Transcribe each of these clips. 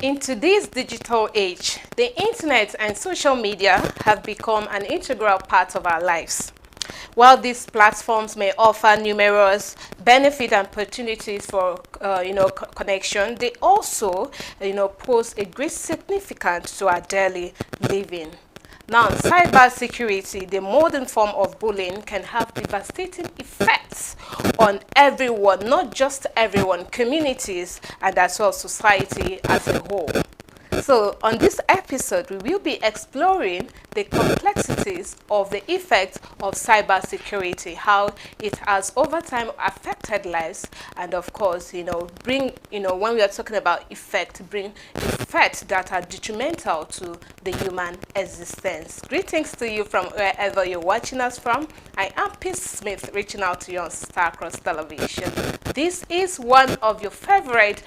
Into this digital age, the internet and social media have become an integral part of our lives. While these platforms may offer numerous benefits and opportunities for connection, they also pose a great significance to our daily living. Now, cybersecurity, the modern form of bullying, can have devastating effects on everyone, not just everyone, communities, and as well society as a whole. So on this episode, we will be exploring the complexities of the effects of cybersecurity, how it has over time affected lives, and of course, when we are talking about bring effects that are detrimental to the human existence. Greetings to you from wherever you're watching us from. I am Peace Smith, reaching out to you on Starcross Television. This is one of your favorite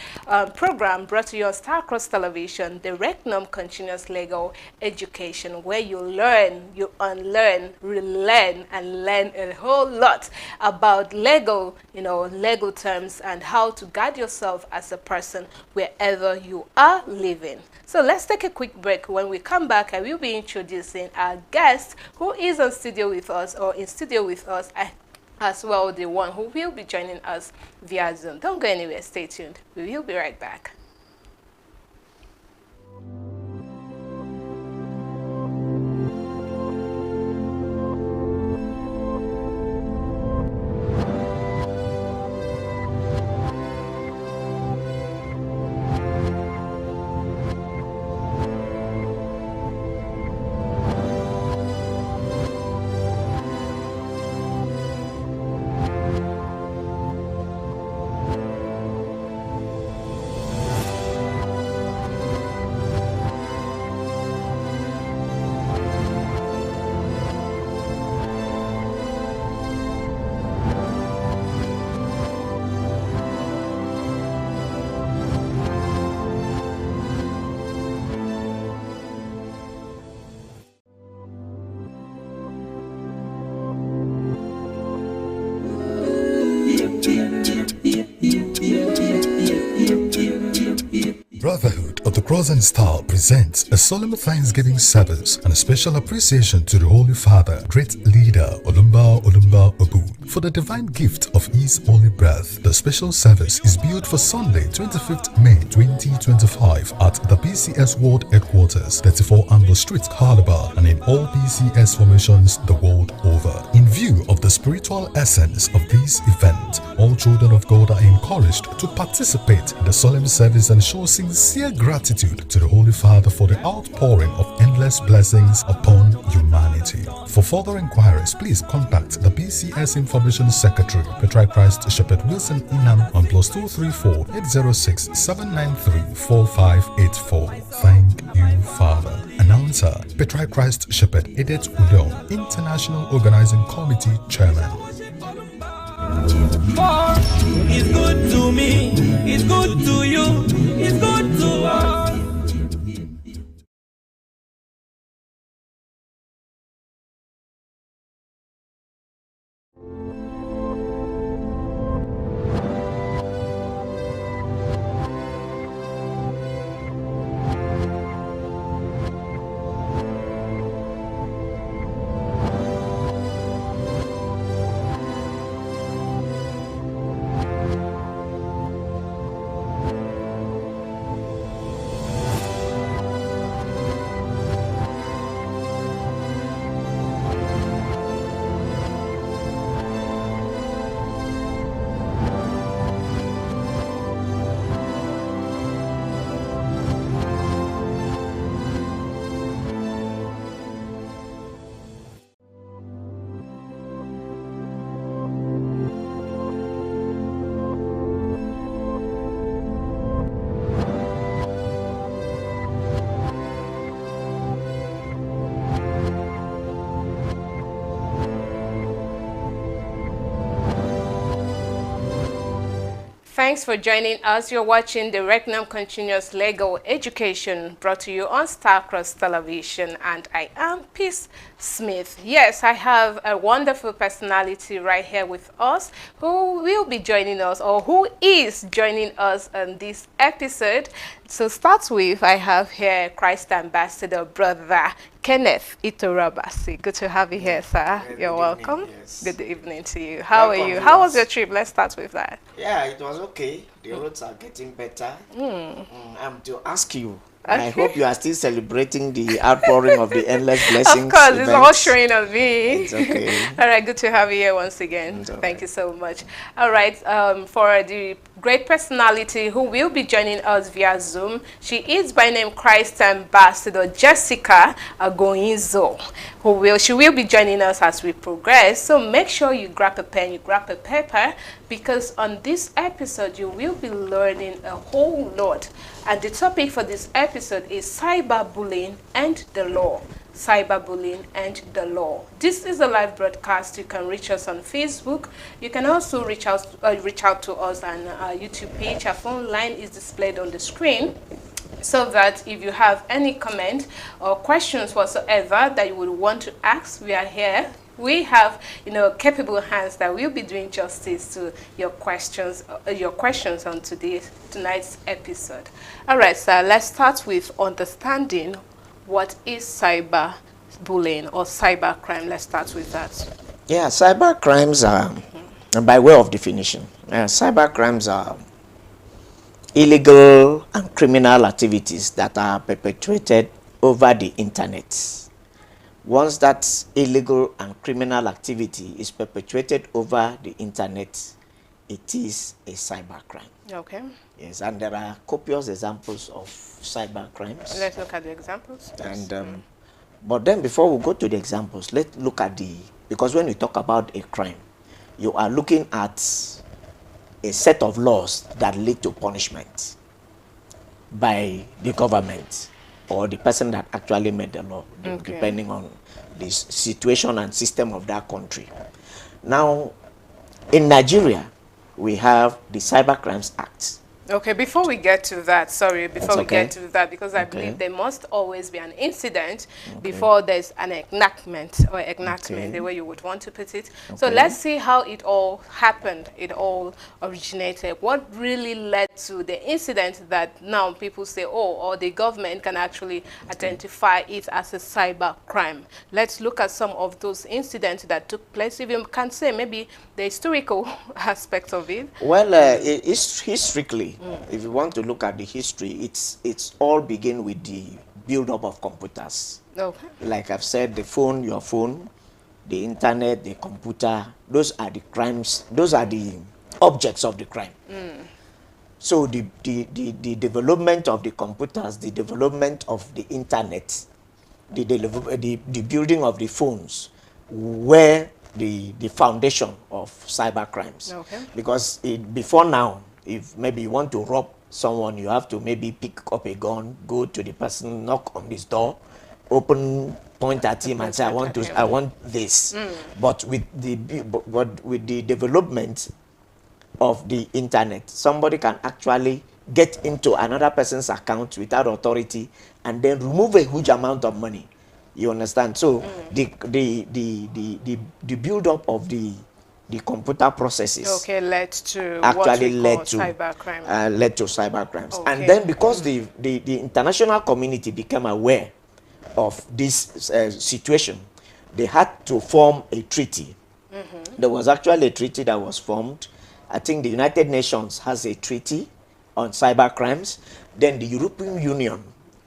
program brought to you on Starcross Television, the Regnum Continuous Legal Education, where you learn, you unlearn, relearn, and learn a whole lot about legal terms and how to guide yourself as a person wherever you are living. So let's take a quick break. When we come back, I will be introducing our guest who is in studio with us, as well the one who will be joining us via Zoom. Don't go anywhere, stay tuned. We will be right back. Brotherhood of the Cross and Star presents a solemn Thanksgiving service and a special appreciation to the Holy Father, great leader Olumba Obu, for the divine gift of his holy breath. The special service is built for Sunday, 25th May 2025 at the BCS World Headquarters, 34 Amber Street, Calabar, and in all BCS formations the world over. In view of the spiritual essence of this event, all children of God are encouraged to participate in the solemn service and show sincere gratitude to the Holy Father for the outpouring of endless blessings upon humanity. For further inquiries, please contact the BCS Information Secretary, Petra Christ Shepherd Wilson Inam, on +234 806 793 4584. Thank you, Father. Announcer, Petra Christ Shepherd Edet Udon, International Organizing Committee Chairman. It's good to me, it's good to you, it's good to us. Thanks for joining us. You're watching the Regnum Continuous Legal Education brought to you on Starcross Television, and I am Peace Smith. Yes, I have a wonderful personality right here with us who will be joining us, or who is joining us on this episode. So start with, I have here Christ Ambassador Brother Kenneth Itorabasi. Good to have you here, sir. You're welcome. Evening, yes. Good evening to you. How are you? Welcome, How was viewers. your trip? Let's start with that. Yeah, it was okay. The roads are getting better. I'm to ask you. Okay. I hope you are still celebrating the outpouring of the endless blessings. Of course, it's event. all showing on me. It's okay. All right, good to have you here once again. It's all Thank right. you so much. All right, for the great personality who will be joining us via Zoom, she is by name Christ Ambassador Jessica Agoinzo, she will be joining us as we progress. So make sure you grab a pen, you grab a paper, because on this episode you will be learning a whole lot. And the topic for this episode is cyberbullying and the law. Cyberbullying and the law. This is a live broadcast. You can reach us on Facebook. You can also reach out to us on our YouTube page. Our phone line is displayed on the screen, so that if you have any comment or questions whatsoever that you would want to ask, we are here. We have, capable hands that will be doing justice to your questions on tonight's episode. All right, sir, let's start with understanding what is cyberbullying or cybercrime. Let's start with that. Yeah, cyber crimes are, by way of definition, cyber crimes are illegal and criminal activities that are perpetrated over the internet. Once that illegal and criminal activity is perpetrated over the internet, it is a cybercrime. Okay. Yes, and there are copious examples of cyber crimes. Let's look at the examples. And but then before we go to the examples, let's look at because when we talk about a crime, you are looking at a set of laws that lead to punishment by the government or the person that actually made the law, Okay. depending on the situation and system of that country. Now, in Nigeria, we have the Cyber Crimes Act. Okay, before we get to that, That's okay. get to that, because I Okay. believe there must always be an incident before there's an enactment, Okay. the way you would want to put it. So Okay. let's see how it all happened, it all originated. What really led to the incident that now people say, or the government can actually identify it as a cyber crime? Let's look at some of those incidents that took place. If you can say maybe the historical aspect of it. Well, historically, if you want to look at the history, it's all begin with the build-up of computers. Okay. Like I've said, the phone, your phone, the internet, the computer, those are the crimes, those are the objects of the crime. So the development of the computers, the development of the internet, the building of the phones were the foundation of cyber crimes. Okay. Because before now, if maybe you want to rob someone, you have to maybe pick up a gun, go to the person, knock on his door, point at him and say, I want this. But with the development of the internet, somebody can actually get into another person's account without authority and then remove a huge amount of money. You understand? So the build-up of the computer processes led to actually led to cybercrime. led to cyber crimes. Okay. And then because the international community became aware of this situation, they had to form a treaty. There was actually a treaty that was formed. I think the United Nations has a treaty on cyber crimes. Then the European Union,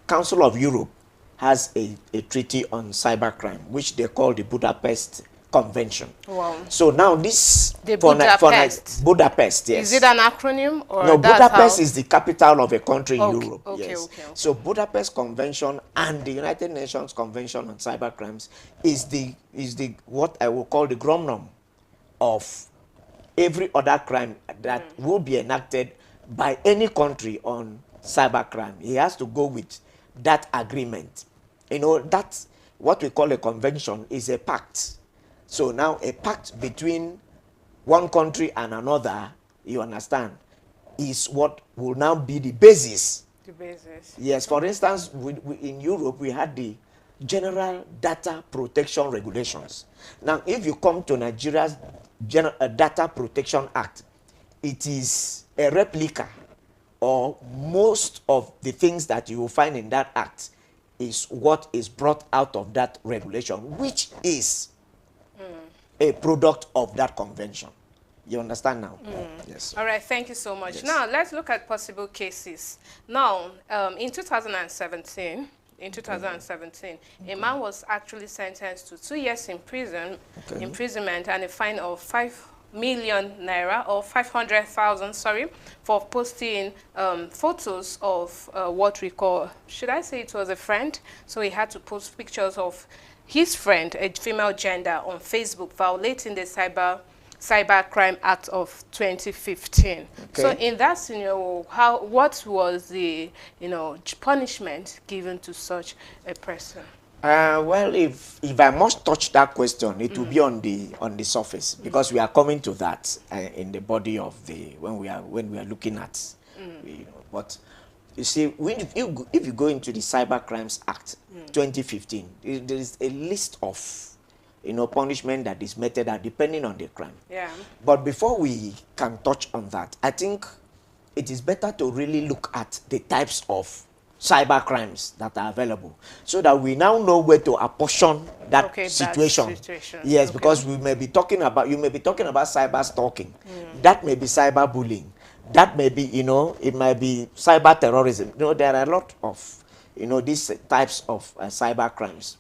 Council of Europe, has a treaty on cybercrime, which they call the Budapest Convention. Wow. So now this The Budapest. Budapest, yes. Is it an acronym or No, that's Budapest how? is the capital of a country in Okay, Europe. okay, Yes. okay. So Budapest Convention and the United Nations Convention on Cybercrimes is the what I will call the Regnum of every other crime that will be enacted by any country on cybercrime. He has to go with that agreement. You know, that's what we call a convention is a pact. So now a pact between one country and another, you understand, is what will now be the basis. The basis. Yes, for instance, in Europe, we had the General Data Protection Regulations. Now, if you come to Nigeria's Data Protection Act, it is a replica, or most of the things that you will find in that act is what is brought out of that regulation, which is a product of that convention. You understand now? Yes. All right, thank you so much. Yes. Now, let's look at possible cases. Now, in 2017, a man was actually sentenced to 2 years in prison, imprisonment and a fine of 5 million naira, or 500,000, sorry, for posting photos of what we call, should I say it was a friend? So he had to post pictures of his friend, a female gender, on Facebook, violating the Cybercrime Act of 2015. Okay. So in that scenario, what was the punishment given to such a person? Well, if I must touch that question, it will be on the surface, because we are coming to that in the body of the when we are looking at But you see, if you go into the Cybercrimes Act 2015, there is a list of punishment that is meted out depending on the crime. Yeah. But before we can touch on that, I think it is better to really look at the types of cyber crimes that are available, so that we now know where to apportion that situation. Yes, because you may be talking about cyber stalking. That may be cyber bullying. That may be, it might be cyber terrorism. There are a lot of, these types of cyber crimes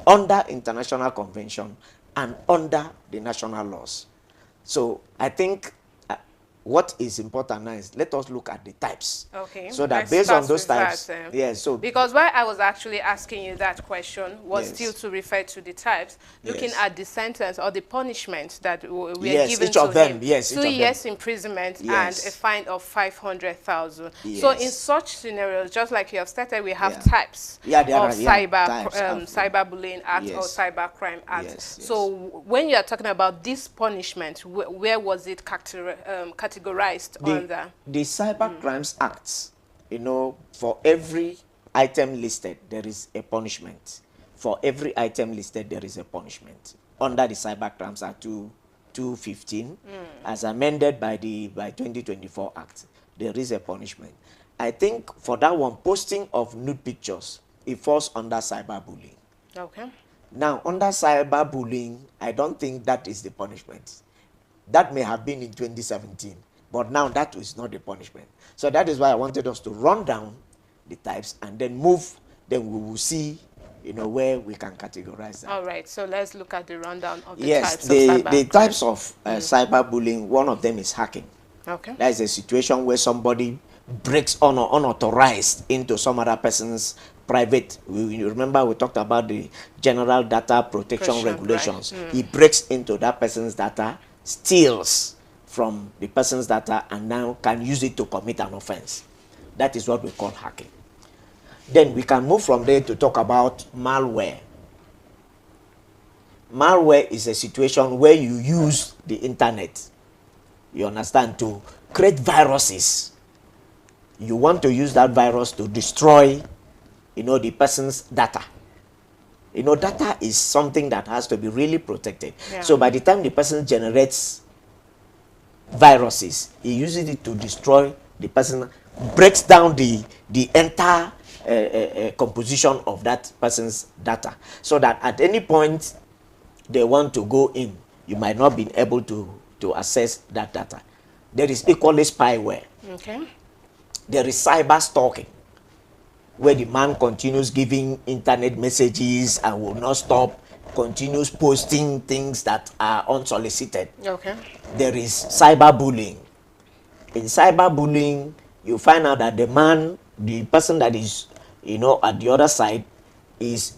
under international convention and under the national laws. So I think what is important now is let us look at the types. Okay. So that based on those types, yes. So because why I was actually asking you that question was still to refer to the types, looking at the sentence or the punishment that we are given to him. 2 years imprisonment and a fine of 500,000. So in such scenarios, just like you have stated, we have types of cyberbullying act or cybercrime act. So when you are talking about this punishment, where was it categorized under? The Cyber Crimes Acts, for every item listed, there is a punishment. For every item listed, there is a punishment. Under the Cyber Crimes Act 215, as amended by 2024 Act, there is a punishment. I think for that one, posting of nude pictures, it falls under cyberbullying. Okay. Now, under cyberbullying, I don't think that is the punishment. That may have been in 2017, but now that is not the punishment. So that is why I wanted us to run down the types and then move. Then we will see, where we can categorize that. All right. So let's look at the rundown of the types of cyber. The types of cyberbullying. One of them is hacking. Okay. That is a situation where somebody breaks unauthorized into some other person's private. You remember we talked about the General Data Protection Regulations. Right. He breaks into that person's data, steals from the person's data, and now can use it to commit an offense. That is what we call hacking. Then we can move from there to talk about malware. Malware is a situation where you use the internet, you understand, to create viruses. You want to use that virus to destroy, the person's data. Data is something that has to be really protected. Yeah. So by the time the person generates viruses, he uses it to destroy the person, breaks down the entire composition of that person's data, so that at any point they want to go in, you might not be able to access that data. There is equally spyware. Okay. There is cyber stalking, where the man continues giving internet messages and will not stop, continues posting things that are unsolicited. Okay. There is cyberbullying. In cyberbullying, you find out that the person that is, at the other side is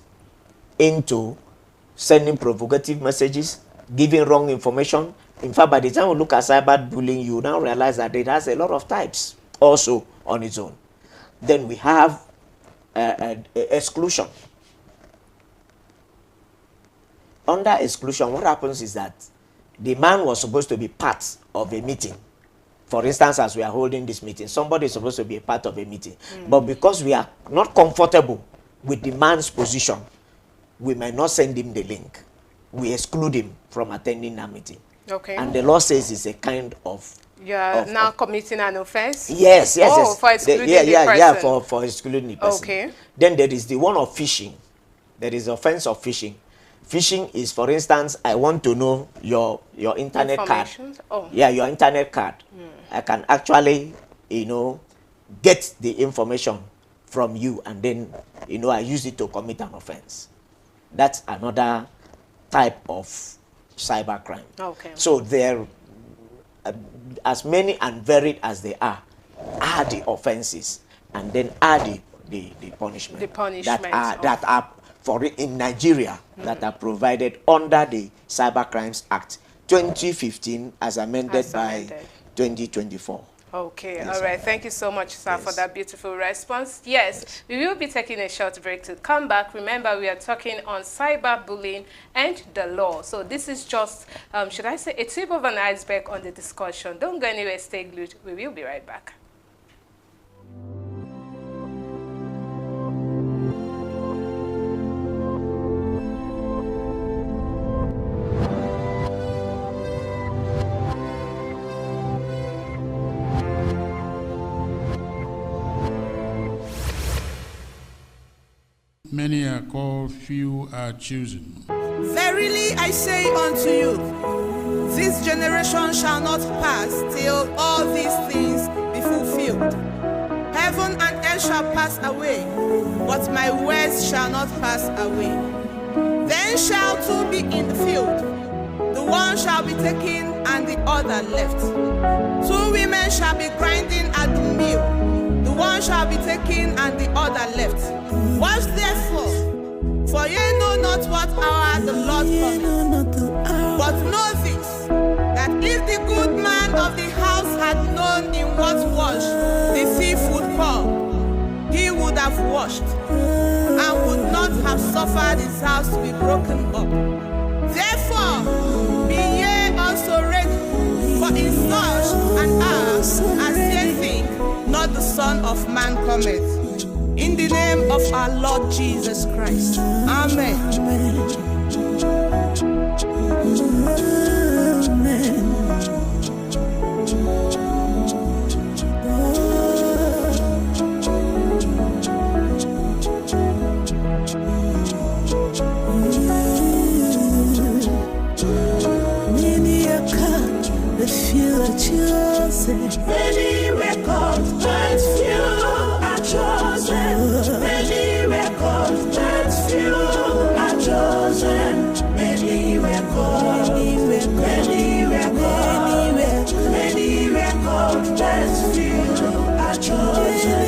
into sending provocative messages, giving wrong information. In fact, by the time we look at cyberbullying, you now realize that it has a lot of types also on its own. Then we have exclusion. Under exclusion, what happens is that the man was supposed to be part of a meeting For instance, as we are holding this meeting, somebody is supposed to be a part of a meeting. But because we are not comfortable with the man's position, we might not send him the link. We exclude him from attending that meeting. Okay. And the law says it's a kind of... You are now committing an offense? Yes, yes, oh, yes. For excluding the person. Yeah, for excluding the person. Okay. Then there is the one of phishing. There is offense of phishing. Phishing is, for instance, I want to know your internet card. Oh. Yeah, your internet card. I can actually, get the information from you, and then, I use it to commit an offense. That's another type of cybercrime. Okay. So there, as many and varied as they are the offenses, and then are the punishment. The punishment. That are for in Nigeria that are provided under the Cybercrimes Act 2015 as amended by 2024. Okay, Yes, all right. Thank you so much, sir, Yes. for that beautiful response. Yes, we will be taking a short break to come back. Remember, we are talking on cyberbullying and the law. So this is just, should I say, a tip of an iceberg on the discussion. Don't go anywhere, stay glued. We will be right back. Many are called, few are chosen. Verily I say unto you, this generation shall not pass till all these things be fulfilled. Heaven and earth shall pass away, but my words shall not pass away. Then shall two be in the field, the one shall be taken and the other left. Two women shall be grinding at the mill, the one shall be taken and the other left. Watch therefore, for ye know not what hour the Lord cometh. But know this, that if the good man of the house had known in what wash the thief would come, he would have washed, and would not have suffered his house to be broken up. Therefore, be ye also ready, for in such an hour as ye think not the Son of Man cometh. In the name of our Lord Jesus Christ. Amen. Many are called, the few are chosen. Many were called, but few are chosen. Many were called, but few are chosen. Many were called, many were called, many were called, but few are chosen.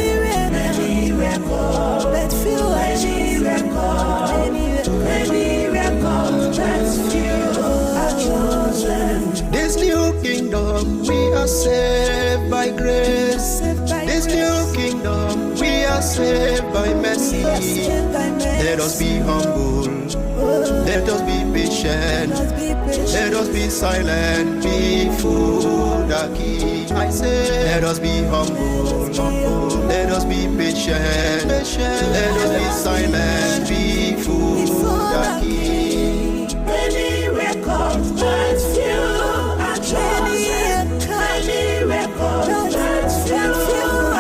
Many were called, but few are chosen. Many were called, but few are chosen. This new kingdom, we are saved by grace. This new kingdom, we are saved by mercy. Let us be humble. Let us be patient. Let us be silent before the King. I say, let us be humble. Let us be patient. Let us be silent before the King. Many were called, but few are chosen. Many were called, but few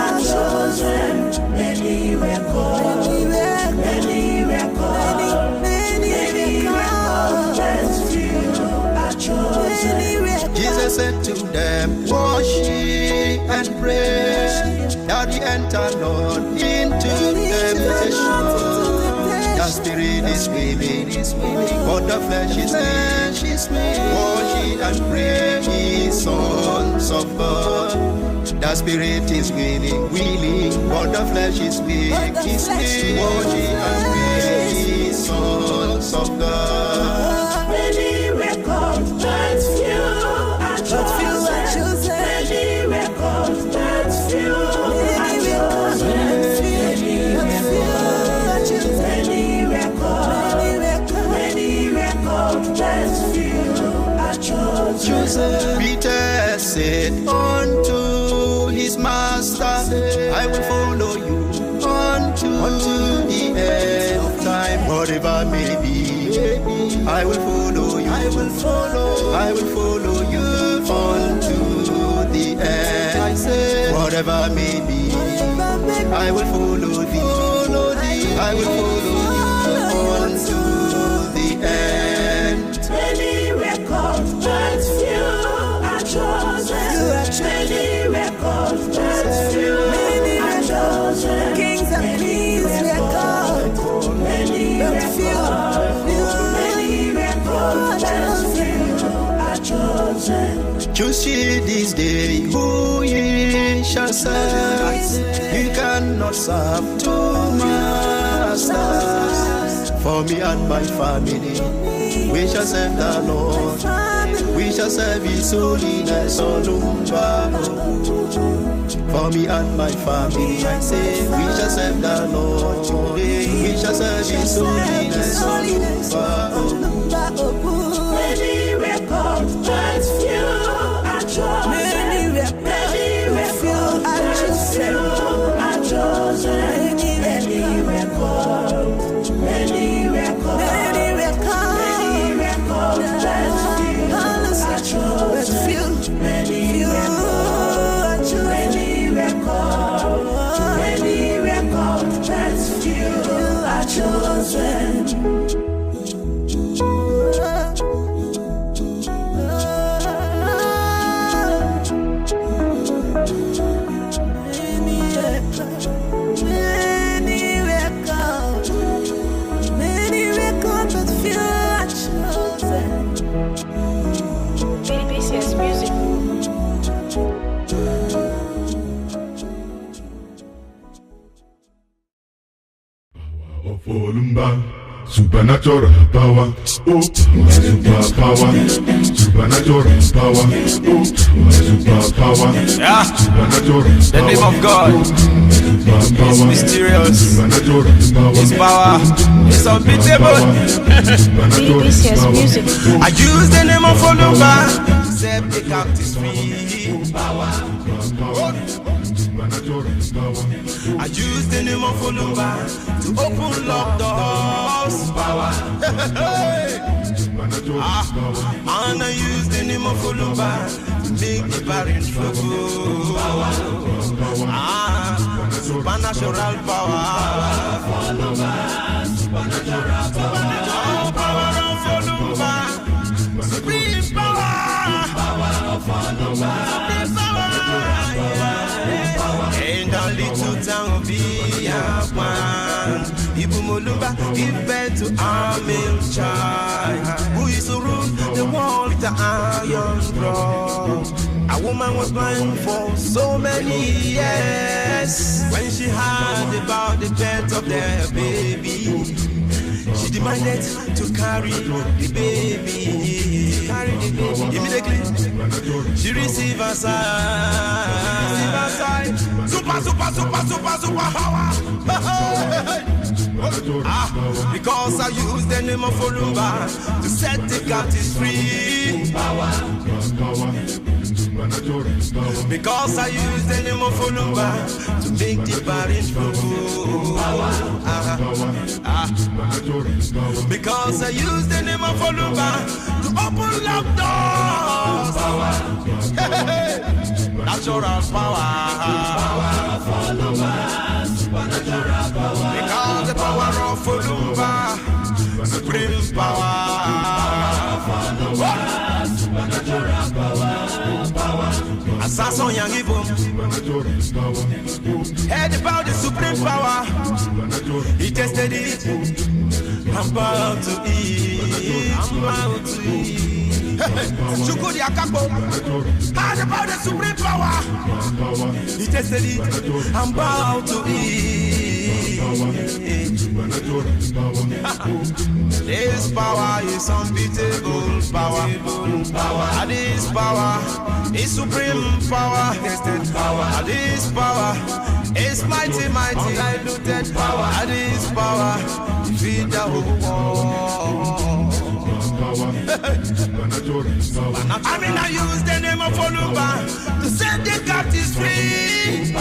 are chosen. Many were called, many were called, many were called, but few are chosen. Jesus said to them, wash ye and pray, that ye enter not into temptation. The spirit is willing, but the flesh is weak. Wash ye and pray, ye sons of God. The spirit is willing, but the flesh is weak. Wash ye and pray, ye sons of God. Many were called, but few are chosen. Many were called, but few are chosen. Many were called, but few are chosen. Peter said unto I will follow you unto the end of time. Whatever may be, I will follow you. I will follow you unto the end. I say, whatever may be, I will follow thee. I will follow you unto the end. Many records, but few are chosen. Many records, but few are chosen. Kings and queens records, Many but records, few are chosen. Choose ye this day who ye shall serve. You cannot serve two masters. For me and my family, we shall serve the Lord. We shall serve His holiness, Olumba. For me and my family, I say, we shall serve the Lord. We shall serve His holiness, Olumba. Many records, but few are chosen. Many records, few are chosen. Many records, many records, but few are chosen. Many records, but few are chosen. BBCS Music. Of Olumba, supernatural power, oh, superpower, supernatural power, oh, superpower, Yeah. supernatural The name of God is mysterious. His power is unbeatable. BBCS Music. I use the name of Olumba to set the captives free. I use the name of Olumba to open locked doors. And I use the name of Olumba to make the barren flow. Supernatural power. Power of Olumba. Supreme power. Supreme power. In the little town of Biafran, Ibn Olumba give birth to our male child, who is to rule the world with the iron rod. A woman was blind for so many years. When she heard about the birth of their baby, she demanded to carry the baby. Immediately, she received a sign. Super power. Because I use the name of Olumba to set the captives free. Because I use the name of Olumba to make the barren flow. Because I use the name of Olumba to open locked doors. Natural power. Because the power of Olumba, supreme power. Assassin Young Evil heard about the supreme power. He tested it. I'm about to eat. Shukudi Akapo heard about the supreme power. He tested it. I'm about to eat. This power is unbeatable power. This power is supreme power. Tested power. This power is mighty, undiluted power. This power defeat the whole world. I mean, I use the name of Olumba to set the captives free.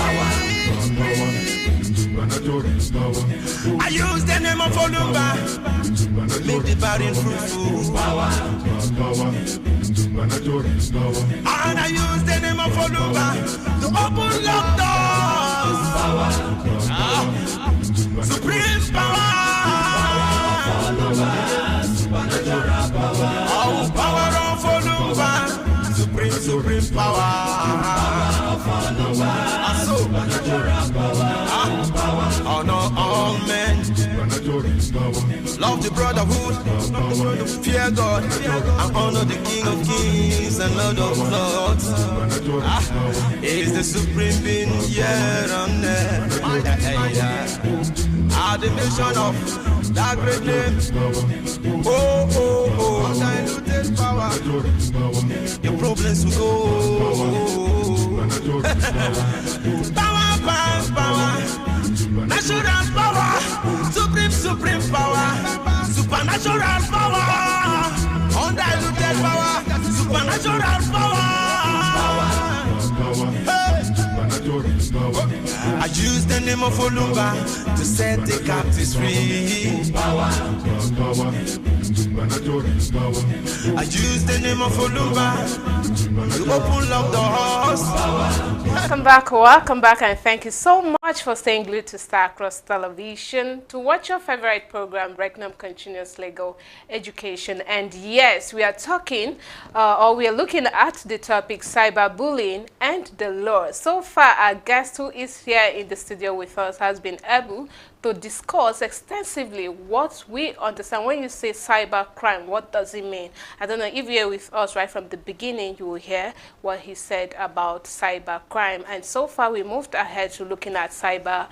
Olumba, make the barren fruitful. And I use the name of Olumba to open locked doors. Supreme power. Oh, power of Olumba. Supreme power. Oh no, all men love the brotherhood, fear God, and honor the King of Kings and Lord of Lords. He is the supreme being here on earth. The mission of that great name. Undiluted power. Your problems will go. Power. Natural power. Supreme power. Supernatural power. Undiluted power. Supernatural power. I use the name of Olumba to set the captives free. I use the name of Olumba to open up doors. Welcome back, and thank you so much for staying glued to Star Cross Television to watch your favorite program, Regnum Continuous Legal Education. And yes, we are talking, or we are looking at the topic cyberbullying and the law. So far, our guest who is here in the studio with us has been able to discuss extensively what we understand. When you say cyber crime, what does it mean? I don't know if you're with us right from the beginning, you will hear what he said about cyber crime. And so far, we moved ahead to looking at cyber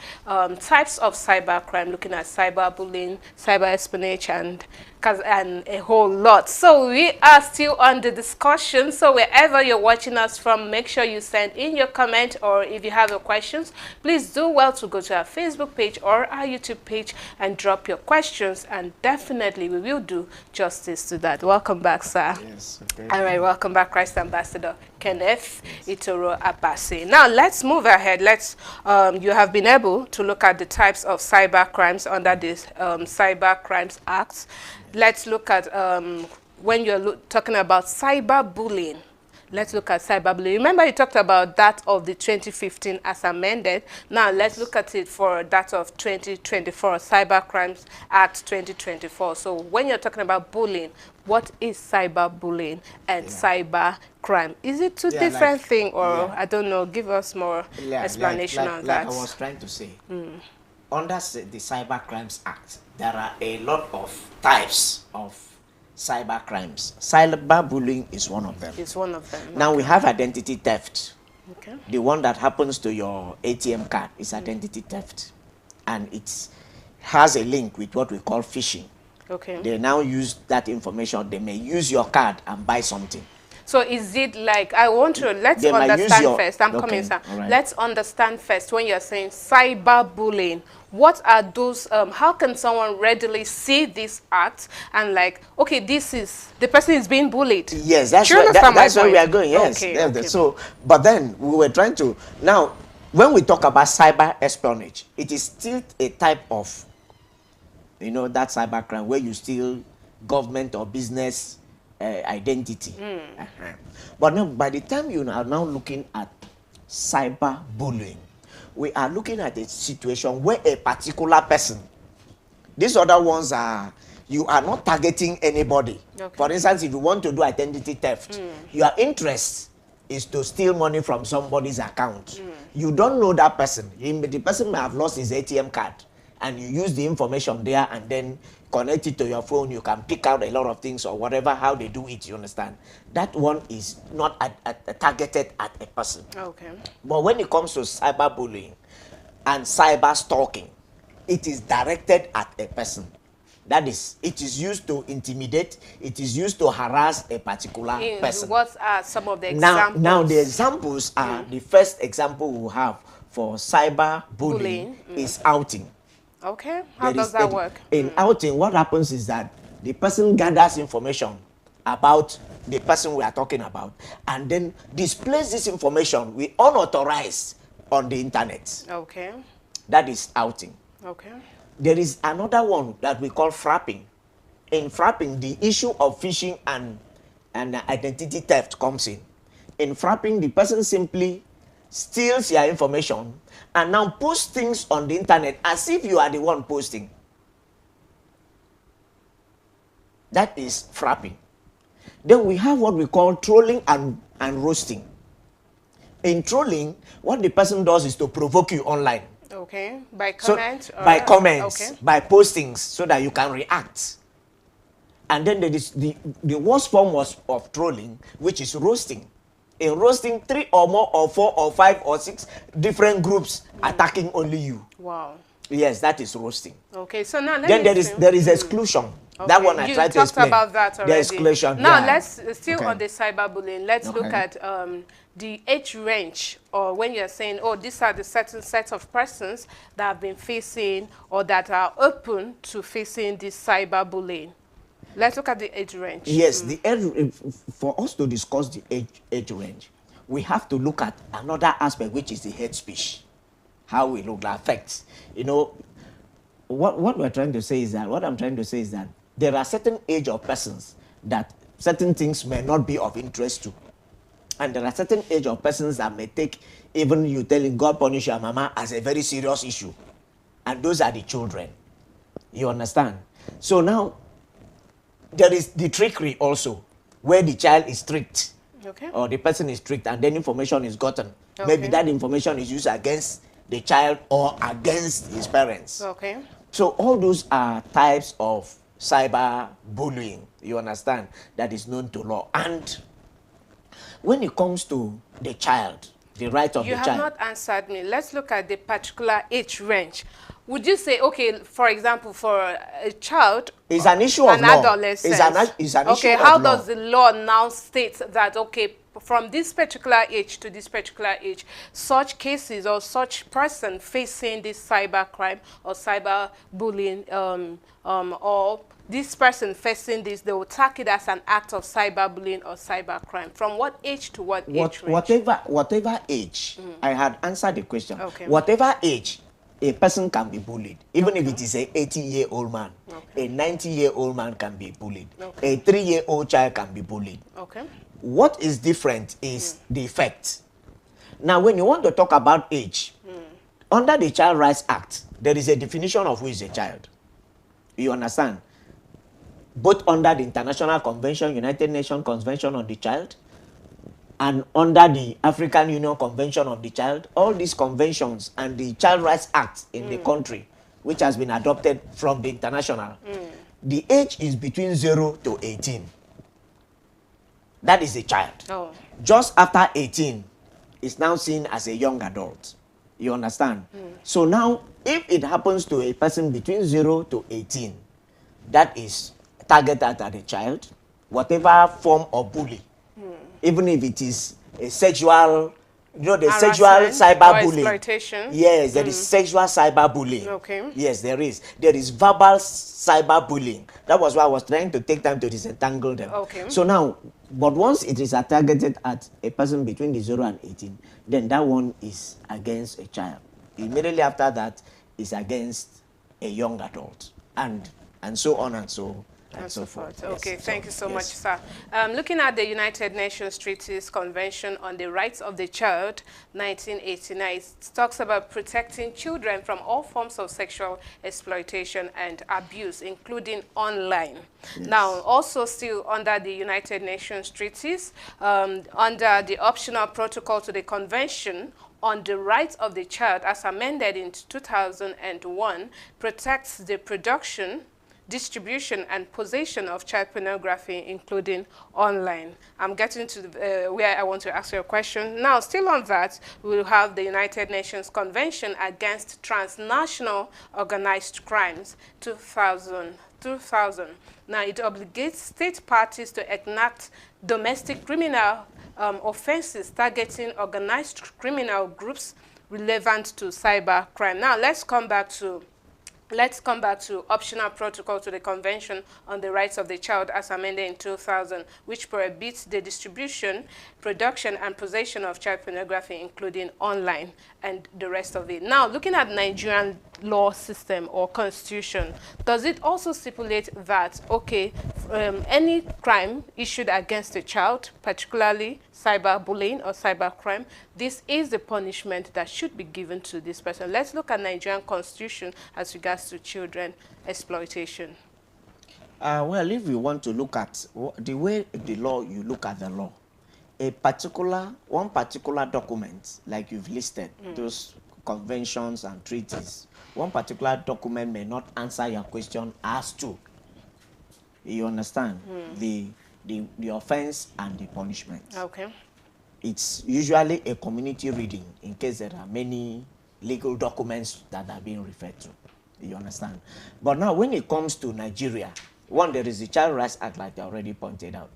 types of cyber crime, looking at cyberbullying, cyber espionage, and a whole lot. So we are still on the discussion. So wherever you're watching us from, make sure you send in your comment, or if you have your questions, please do well to go to our Facebook page or our YouTube page and drop your questions, and definitely we will do justice to that. Welcome back, sir. Yes. Okay. All right, welcome back, Christ Ambassador Kenneth Itoro Abasi. Now let's move ahead. You have been able to look at the types of cyber crimes under this Cyber Crimes Act. Let's look at when you're talking about cyberbullying. Let's look at cyberbullying. Remember, you talked about that of the 2015 as amended. Now let's look at it for that of 2024, Cyber Crimes Act 2024. So when you're talking about bullying, what is cyberbullying and cyber crime? Is it two different things, or I don't know? Give us more explanation on that. Like I was trying to say, under the Cyber Crimes Act, there are a lot of types of cyber crimes. Cyberbullying is one of them. It's one of them. Now we have identity theft. Okay. The one that happens to your ATM card is identity theft, and it has a link with what we call phishing. Okay. They now use that information. They may use your card and buy something. So is it like, I want to, let's understand first. I'm coming, sir. Right. Let's understand first when you're saying cyberbullying. What are those, how can someone readily see this act and like, okay, this is, the person is being bullied? Yes, that's where we are going, yes. Okay. So, but then we were trying to, now, when we talk about cyber espionage, it is still a type of, that cyber crime where you steal government or business identity. But now, by the time you are now looking at cyberbullying, we are looking at a situation where a particular person, these other ones are, you are not targeting anybody. Okay. For instance, if you want to do identity theft, your interest is to steal money from somebody's account. You don't know that person. The person may have lost his ATM card, and you use the information there and then connect it to your phone. You can pick out a lot of things or whatever, how they do it, you understand? That one is not targeted at a person. Okay. But when it comes to cyberbullying and cyber stalking, it is directed at a person. That is, it is used to intimidate, it is used to harass a particular person. What are some of the examples? Now the examples are, the first example we have for cyberbullying is outing. Okay, how does that work? In outing, what happens is that the person gathers information about the person we are talking about and then displays this information we unauthorized on the internet. Okay. That is outing. Okay. there is another one that we call frapping. In frapping, the issue of phishing and identity theft comes in. In frapping, the person simply steals your information and now posts things on the internet as if you are the one posting. That is frapping. Then we have what we call trolling and roasting. In trolling, what the person does is to provoke you online. Okay, by comments? By comments, okay, by postings, so that you can react. And then there is the worst form of trolling, which is roasting. In roasting, 3 or more or 4 or 5 or 6 different groups attacking only you. Wow. Yes, that is roasting. Okay, so now then there is exclusion. Okay. That one I tried to explain. You talked about that already. The exclusion. Now yeah. let's still on the cyberbullying. Let's look at the age range, or when you're saying, oh, these are the certain sets of persons that have been facing or that are open to facing this cyberbullying. Let's look at the age range. Yes, the age, for us to discuss the age range, we have to look at another aspect, which is the hate speech. How we look affects. You know, what we're trying to say is that, what I'm trying to say is that there are certain age of persons that certain things may not be of interest to. And there are certain age of persons that may take even you telling God punish your mama as a very serious issue. And those are the children. You understand? So now, there is the trickery also, where the child is tricked. Okay. Or the person is tricked and then information is gotten. Okay. Maybe that information is used against the child or against his parents. Okay. So all those are types of cyber bullying, you understand, that is known to law. And when it comes to the child, the right of the child. You have not answered me. Let's look at the particular age range. Would you say, okay, for example, for a child, it's an issue of an law. adolescent. It's an okay, issue how of law. does the law now state that, okay, from this particular age to this particular age, such cases or such person facing this cyber crime or cyber bullying or this person facing this, they will take it as an act of cyberbullying or cyber crime. From what age to what age range? Whatever age, I had answered the question. Okay. Whatever age, a person can be bullied. Even if it is an 80-year-old man, a 90-year-old man can be bullied. A 3-year-old child can be bullied. Okay. What is different is the effect. Now, when you want to talk about age, under the Child Rights Act, there is a definition of who is a child. You understand? Both under the International Convention, United Nations Convention on the Child, and under the African Union Convention on the Child, all these conventions and the Child Rights Act in the country, which has been adopted from the international, the age is between 0 to 18. That is a child. Oh. Just after 18, is now seen as a young adult. You understand? So now, if it happens to a person between 0 to 18, that is targeted at a child, whatever form of bully, even if it is a sexual, you know, the sexual cyberbullying. Yes, there is sexual cyberbullying. Okay. Yes, there is. There is verbal cyberbullying. That was why I was trying to take time to disentangle them. Okay. So now, but once it is targeted at a person between the 0 and 18, then that one is against a child. Immediately after that is against a young adult, and so on and so forth. Okay, Yes. thank you so much, yes. sir. Looking at the United Nations Treaties Convention on the Rights of the Child, 1989, it talks about protecting children from all forms of sexual exploitation and abuse, including online. Yes. Now, also still under the United Nations Treaties, under the optional protocol to the Convention on the Rights of the Child, as amended in 2001, protects the production, distribution and possession of child pornography, including online. I'm getting to where I want to ask you a question. Now, still on that, we will have the United Nations Convention Against Transnational Organized Crimes, 2000. Now, it obligates state parties to enact domestic criminal offenses targeting organized criminal groups relevant to cyber crime. Now, let's come back to optional protocol to the Convention on the Rights of the Child as amended in 2000, which prohibits the distribution, production and possession of child pornography, including online and the rest of it. Now, looking at Nigerian law system or constitution, does it also stipulate that, okay, any crime issued against a child, particularly cyberbullying or cybercrime, this is the punishment that should be given to this person? Let's look at Nigerian constitution as regards to children exploitation. Well, if we want to look at the way the law, you look at the law, one particular document, like you've listed, those conventions and treaties, one particular document may not answer your question as to, you understand, the offense and the punishment. Okay. It's usually a community reading in case there are many legal documents that are being referred to. You understand? But now when it comes to Nigeria, one, there is the Child Rights Act, like I already pointed out.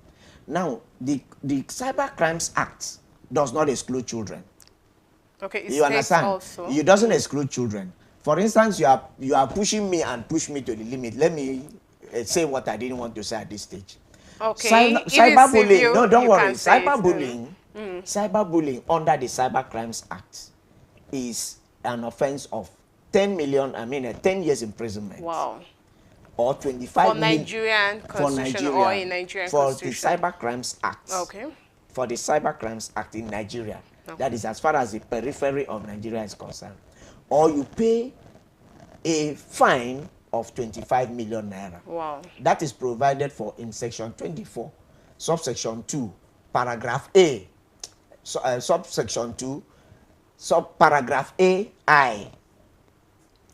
Now, the Cyber Crimes Act does not exclude children. Okay, it You understand? Also. It doesn't exclude children. For instance, you are pushing me and push me to the limit. Let me say what I didn't want to say at this stage. Okay. Cyberbullying. No, don't worry. Cyberbullying under the Cyber Crimes Act is an offense of 10 years imprisonment. Wow. Or 25 for Nigerian constitution or in Nigerian constitution. For the Cyber Crimes Act. Okay. For the Cyber Crimes Act in Nigeria. Okay. That is as far as the periphery of Nigeria is concerned. Or you pay a fine of 25 million naira. Wow. That is provided for in section 24, subsection 2, paragraph A. Subsection 2, subparagraph A, I.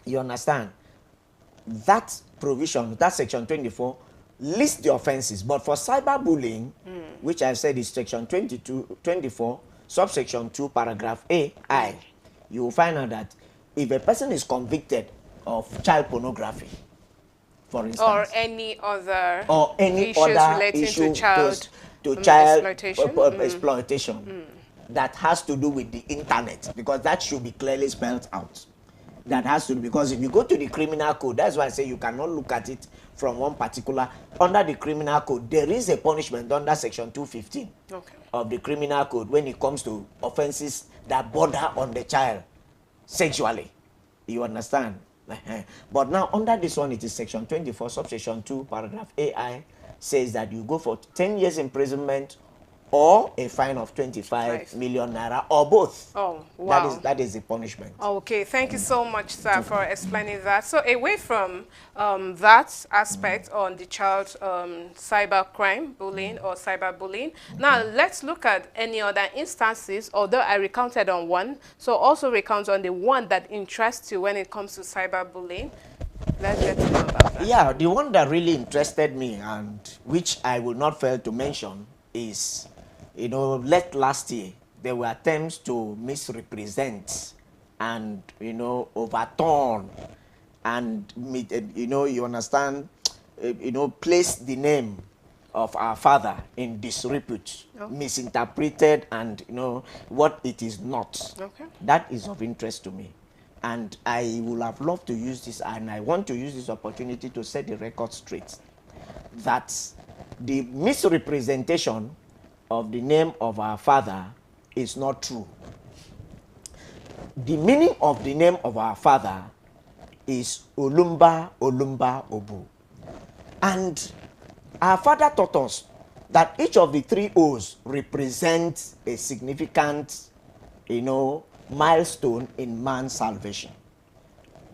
You understand? That provision, that section 24, lists the offenses. But for cyberbullying, which I've said is section 24, subsection 2, paragraph A, I, you will find out that if a person is convicted of child pornography, for instance, or any other issues relating to child exploitation that has to do with the internet, because that should be clearly spelled out. That has to do, because if you go to the criminal code, that's why I say you cannot look at it from one particular. Under the criminal code, there is a punishment under section 215 of the criminal code when it comes to offenses that border on the child sexually. You understand? But now under this one, it is section 24, subsection 2, paragraph AI, says that you go for 10 years imprisonment or a fine of 25 million naira, or both. Oh, wow. That is the punishment. Okay, thank you so much, sir, for explaining that. So away from that aspect on the child cybercrime, bullying or cyberbullying, now let's look at any other instances, although I recounted on one, so also recount on the one that interests you when it comes to cyberbullying. Let's get to know about that. Yeah, the one that really interested me and which I will not fail to mention is, you know, last year, there were attempts to misrepresent and, you know, overturn and, you know, you understand, you know, place the name of our father in disrepute, misinterpreted and, you know, what it is not. Okay. That is of interest to me. And I would have loved to use this, and I want to use this opportunity to set the record straight, that the misrepresentation of the name of our father is not true. The meaning of the name of our father is Olumba Obu. And our father taught us that each of the 3 O's represents a significant, you know, milestone in man's salvation.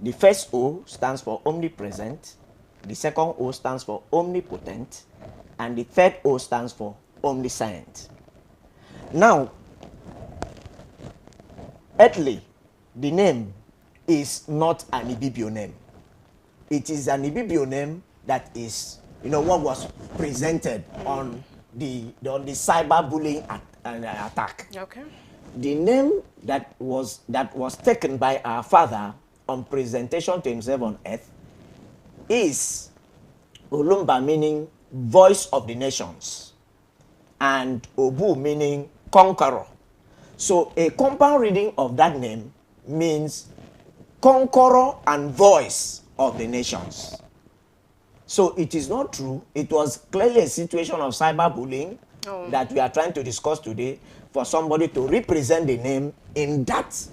The first O stands for omnipresent, the second O stands for omnipotent, and the third O stands for omniscient. Now, earthly, the name is not an Ibibio name. It is an Ibibio name that is, you know, what was presented on the cyberbullying attack. Okay. The name that was taken by our father on presentation to himself on earth is Olumba, meaning voice of the nations, and Obu, meaning conqueror. So a compound reading of that name means conqueror and voice of the nations. So it is not true. It was clearly a situation of cyberbullying that we are trying to discuss today, for somebody to represent the name in that,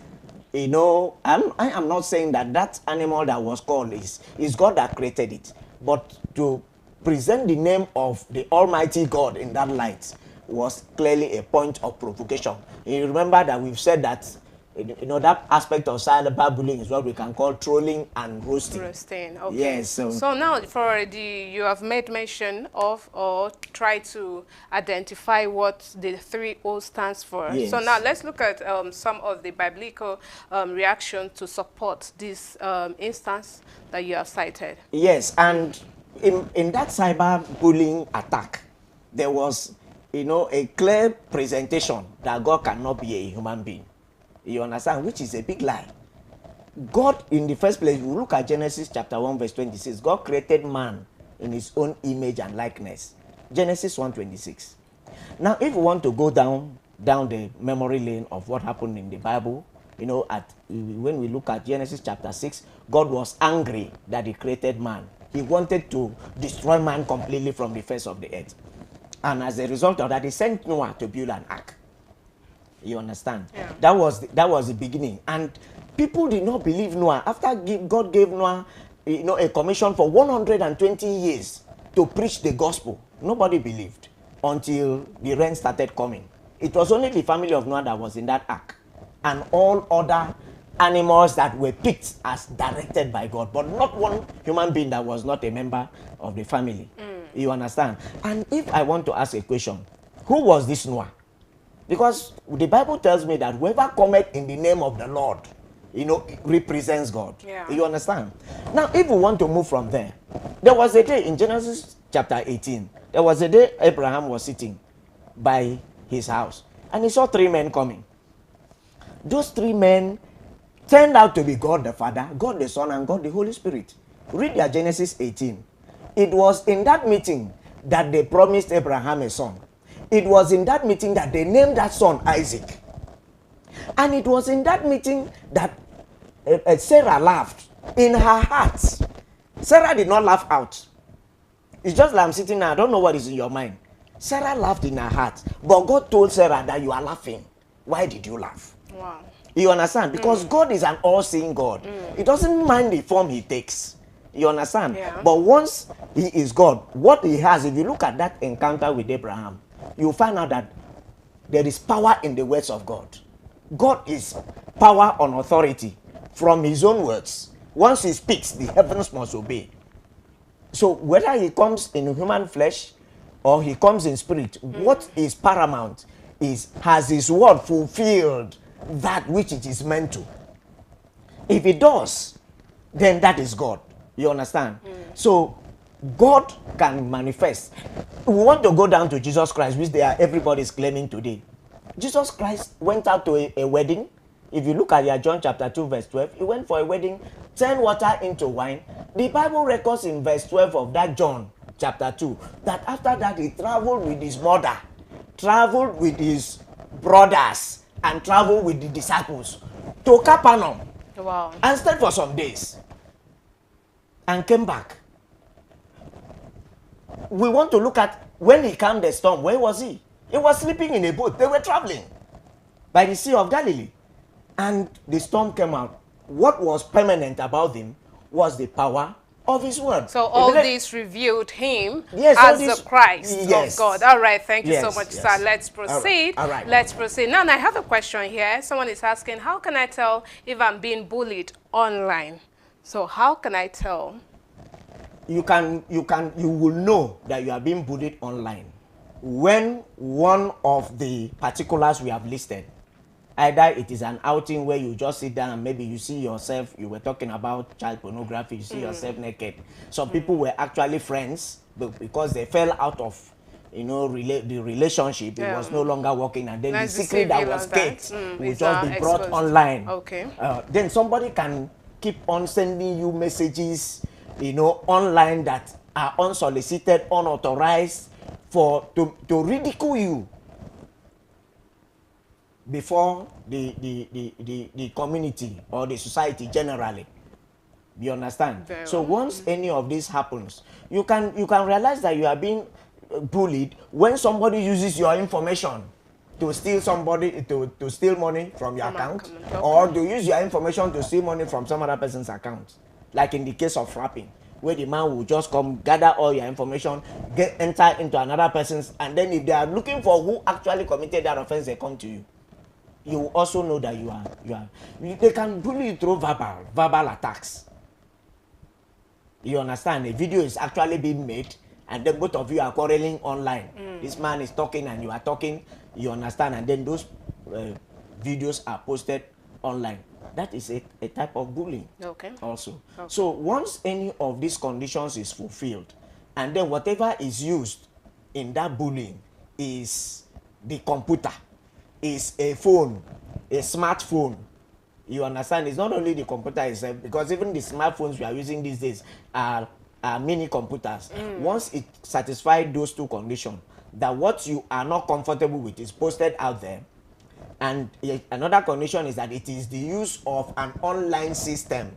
you know, I am not saying that that animal that was called is God that created it, but to present the name of the Almighty God in that light was clearly a point of provocation. You remember that we've said that, you know, that aspect of cyberbullying is what we can call trolling and roasting. Roasting, okay. Yes. So now, you have made mention of, or try to identify what the 3 O stands for. Yes. So now let's look at some of the biblical reaction to support this instance that you have cited. Yes, and in that cyberbullying attack, there was, you know, a clear presentation that God cannot be a human being. You understand? Which is a big lie. God, in the first place, you look at Genesis chapter 1 verse 26. God created man in his own image and likeness. Genesis 1:26. Now, if you want to go down the memory lane of what happened in the Bible, you know, when we look at Genesis chapter 6, God was angry that he created man. He wanted to destroy man completely from the face of the earth. And as a result of that, he sent Noah to build an ark. You understand? Yeah. That was the beginning. And people did not believe Noah. After God gave Noah, you know, a commission for 120 years to preach the gospel, nobody believed until the rain started coming. It was only the family of Noah that was in that ark, and all other animals that were picked as directed by God, but not one human being that was not a member of the family. You understand? And if I want to ask a question, who was this Noah? Because the Bible tells me that whoever cometh in the name of the Lord, you know, represents God. Yeah. You understand? Now, if we want to move from there, there was a day in Genesis chapter 18, there was a day Abraham was sitting by his house, and he saw 3 men coming. Those 3 men turned out to be God the Father, God the Son, and God the Holy Spirit. Read their Genesis 18. It was in that meeting that they promised Abraham a son. It was in that meeting that they named that son Isaac. And it was in that meeting that Sarah laughed in her heart. Sarah did not laugh out. It's just like I'm sitting there, I don't know what is in your mind. Sarah laughed in her heart. But God told Sarah that you are laughing. Why did you laugh? Wow. You understand? Because God is an all-seeing God. He doesn't mind the form he takes. You understand? Yeah. But once he is God, what he has, if you look at that encounter with Abraham, you'll find out that there is power in the words of God. God is power on authority from his own words. Once he speaks, the heavens must obey. So whether he comes in human flesh or he comes in spirit, what is paramount is, has his word fulfilled that which it is meant to? If it does, then that is God. You understand? So God can manifest. We want to go down to Jesus Christ, which everybody is claiming today. Jesus Christ went out to a wedding. If you look at John chapter 2 verse 12, he went for a wedding, turned water into wine. The Bible records in verse 12 of that John chapter 2 that after that he traveled with his mother, traveled with his brothers, and traveled with the disciples to Capernaum. Wow. And stayed for some days and came back. We want to look at when he calmed the storm. Where was he? He was sleeping in a boat. They were traveling by the Sea of Galilee. And the storm came out. What was permanent about him was the power of his word. So all this revealed him Yes, as all this- the Christ yes. of God. All right, thank you so Yes, much, yes. sir. Let's proceed. All right. Let's proceed. Now, I have a question here. Someone is asking, how can I tell if I'm being bullied online? So how can I tell? You will know that you are being bullied online when one of the particulars we have listed, either it is an outing where you just sit down and maybe you see yourself, you were talking about child pornography, you see yourself naked. Some people were actually friends, but because they fell out of, you know, the relationship, it was no longer working, and then the secret that was kept will just be brought online. Okay. Then somebody can keep on sending you messages, you know, online that are unsolicited, unauthorized, to ridicule you before the community or the society generally. You understand? So once any of this happens, you can realize that you are being bullied when somebody uses your information to steal to steal money from your account, or to use your information to steal money from some other person's account, like in the case of frapping, where the man will just come gather all your information, enter into another person's, and then if they are looking for who actually committed that offense, they come to you. You will also know that you are they can bully you through verbal attacks. You understand? A video is actually being made, and then both of you are quarreling online. This man is talking and you are talking, you understand, and then those videos are posted online. That is a type of bullying. Okay. Also. Okay. So once any of these conditions is fulfilled, and then whatever is used in that bullying is the computer, is a phone, a smartphone. You understand? It's not only the computer itself, because even the smartphones we are using these days are mini computers. Once it satisfies those two conditions, that what you are not comfortable with is posted out there, and another condition is that it is the use of an online system,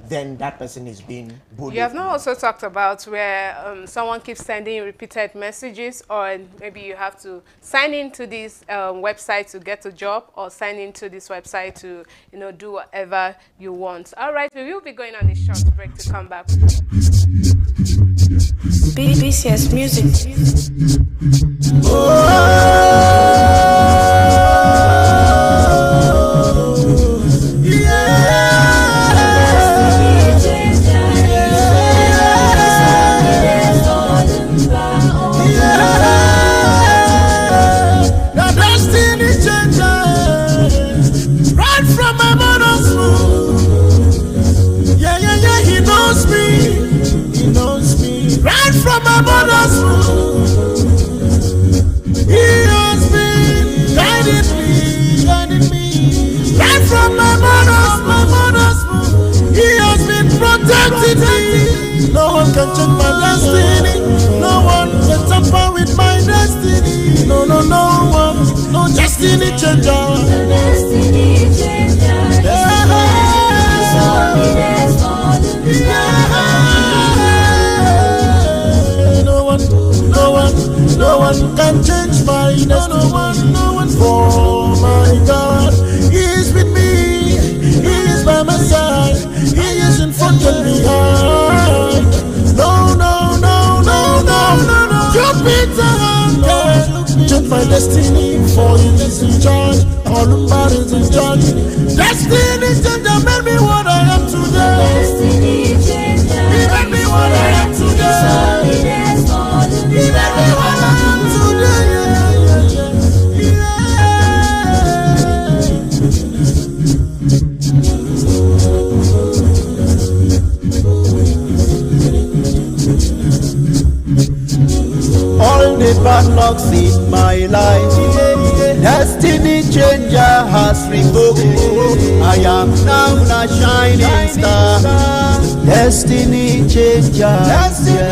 then that person is being bullied. You have not also talked about where someone keeps sending repeated messages, or maybe you have to sign into this website to get a job, or sign into this website to, you know, do whatever you want. All right, we will be going on a short break to come back. BCS Music. No one can change my destiny. No one can tamper with my destiny. No one. No destiny changer. The destiny changer. No one can change my destiny. No one. For my God, He is with me. He is by my side. He is in front and behind. No. Jupiter can't change my destiny, for He is in charge. All the bodies in charge. Destiny changer made me what I am today. Destiny changer. He made me what I am today. He made me what I am today. All the bad lucks in my life, destiny changer has revoked. I am now a shining star. Destiny changer, destiny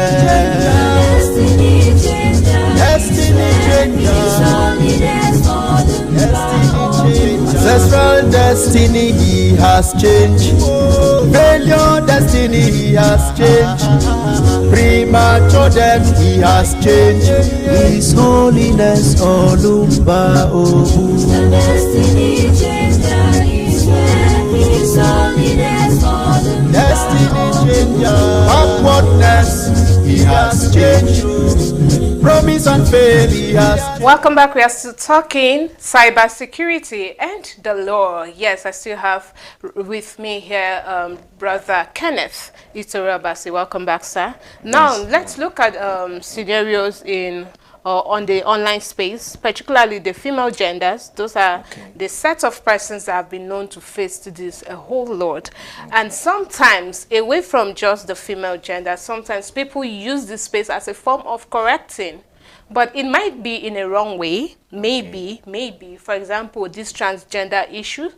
changer, destiny changer. Ancestral destiny He has changed. Failure destiny He has changed. Premature death He has changed. His holiness Olumba Obu. The destiny changer is here. His holiness Olumba. Destiny changer. Backwardness He has changed. Promise and fail He has changed. Welcome back. We are still talking cybersecurity and the law. Yes, I still have with me here Brother Kenneth Itorabasi. Welcome back, sir. Now, let's look at scenarios in on the online space, particularly the female genders. Those are the set of persons that have been known to face this a whole lot. And sometimes, away from just the female gender, sometimes people use this space as a form of correcting. But it might be in a wrong way. Maybe, for example, this transgender issue,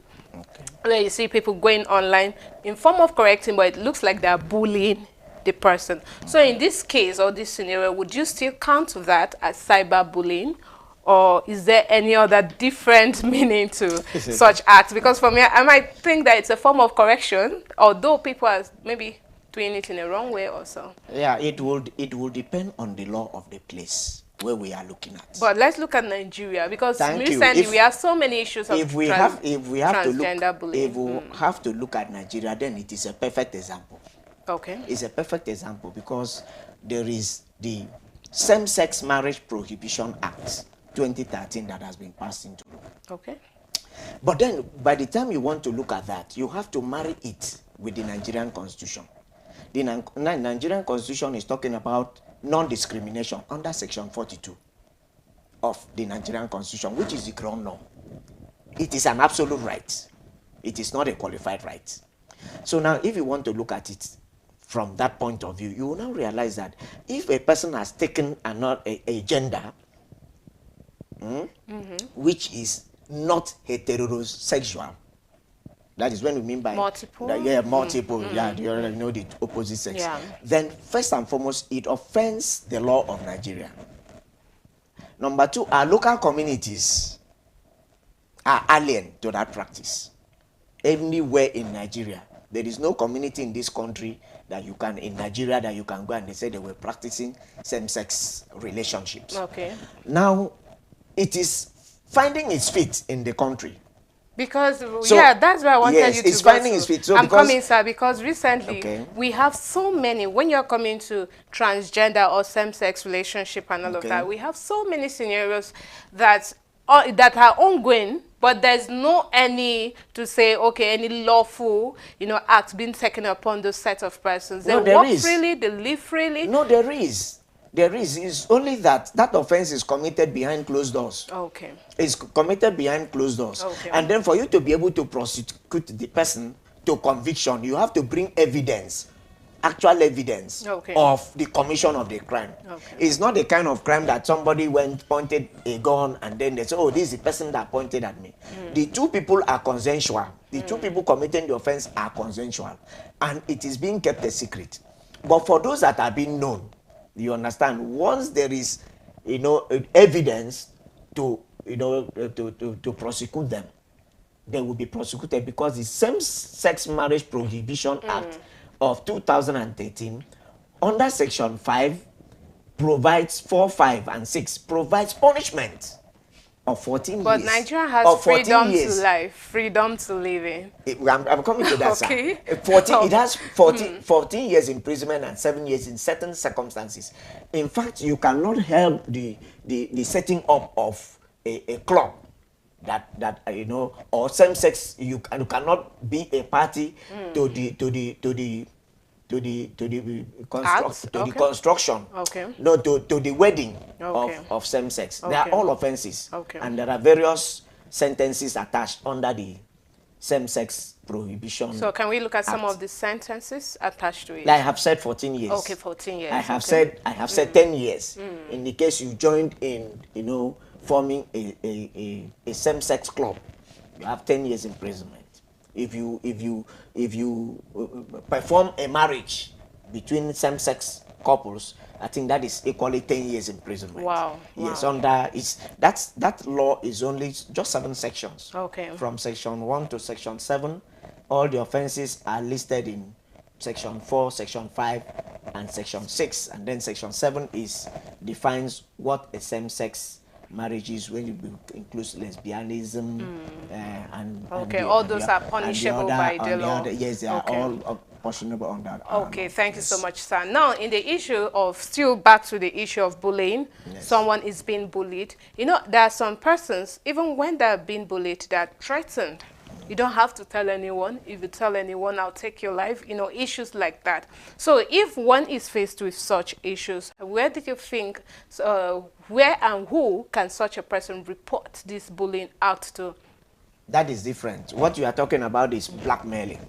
where you see people going online in form of correcting, but it looks like they're bullying the person. So in this case or this scenario, would you still count that as cyberbullying? Or is there any other different meaning to such acts? Because for me, I might think that it's a form of correction, although people are maybe doing it in a wrong way also? Yeah, it will depend on the law of the place where we are looking at. But let's look at Nigeria, because Thank you. recently we have so many issues of transgender bullying. If we have to look at Nigeria, then it is a perfect example. Okay. It's a perfect example because there is the Same-Sex Marriage Prohibition Act 2013 that has been passed into law. Okay. But then, by the time you want to look at that, you have to marry it with the Nigerian Constitution. The Nigerian Constitution is talking about non-discrimination under Section 42 of the Nigerian Constitution, which is the ground norm. It is an absolute right. It is not a qualified right. So now, if you want to look at it from that point of view, you will now realize that if a person has taken a gender, which is not heterosexual, that is when we mean by multiple. Multiple. Yeah, you already know the opposite sex. Yeah. Then first and foremost, it offends the law of Nigeria. Number two, our local communities are alien to that practice. Anywhere in Nigeria, there is no community in this country that you can go and they say they were practicing same-sex relationships. Okay. Now, it is finding its feet in the country. Because, that's where I wanted you to it's finding its feet. So I'm coming, sir, because recently we have so many, when you're coming to transgender or same-sex relationship and all of that, we have so many scenarios that are ongoing, but there's no any to say, okay, any lawful, act being taken upon those set of persons. They walk freely, they live freely. No, there is. There is. It's only that offense is committed behind closed doors. Okay. It's committed behind closed doors. Okay. And then for you to be able to prosecute the person to conviction, you have to bring evidence, actual evidence of the commission of the crime. Okay. It's not the kind of crime that somebody pointed a gun and then they say, oh, this is the person that pointed at me. The two people are consensual. The two people committing the offense are consensual. And it is being kept a secret. But for those that are being known, you understand, once there is, evidence to prosecute them, they will be prosecuted because the Same-Sex Marriage Prohibition Act of 2013, under Section 5, provides 4, 5, and 6, provides punishment of 14 years. But Nigeria has freedom to life, freedom to live in. I'm coming to that, okay. Sir. It has 14 years imprisonment and 7 years in certain circumstances. In fact, you cannot help the setting up of a club that or same-sex. You cannot be a party to the construction, no, to the wedding of same sex. They are all offenses, and there are various sentences attached under the Same-Sex Prohibition. So can we look at some of the sentences attached to it? Like I have said 14 years. Okay, 14 years. I have said 10 years. In the case you joined in, forming a same-sex club, you have 10 years imprisonment. If you perform a marriage between same-sex couples, I think that is equally 10 years imprisonment. Wow. Yes, that law is only just 7 sections. Okay. From section 1 to section 7, all the offenses are listed in section 4, section 5, and section 6, and then section 7 defines what a same-sex marriage is, when it includes lesbianism and all those are punishable by the law. Yes, they are all punishable on that. Okay, thank you so much, sir. Now, in the issue of, still back to the issue of bullying, someone is being bullied. There are some persons, even when they're being bullied, they're threatened. You don't have to tell anyone. If you tell anyone, I'll take your life. Issues like that. So if one is faced with such issues, where did you think, where and who can such a person report this bullying out to? That is different. What you are talking about is blackmailing.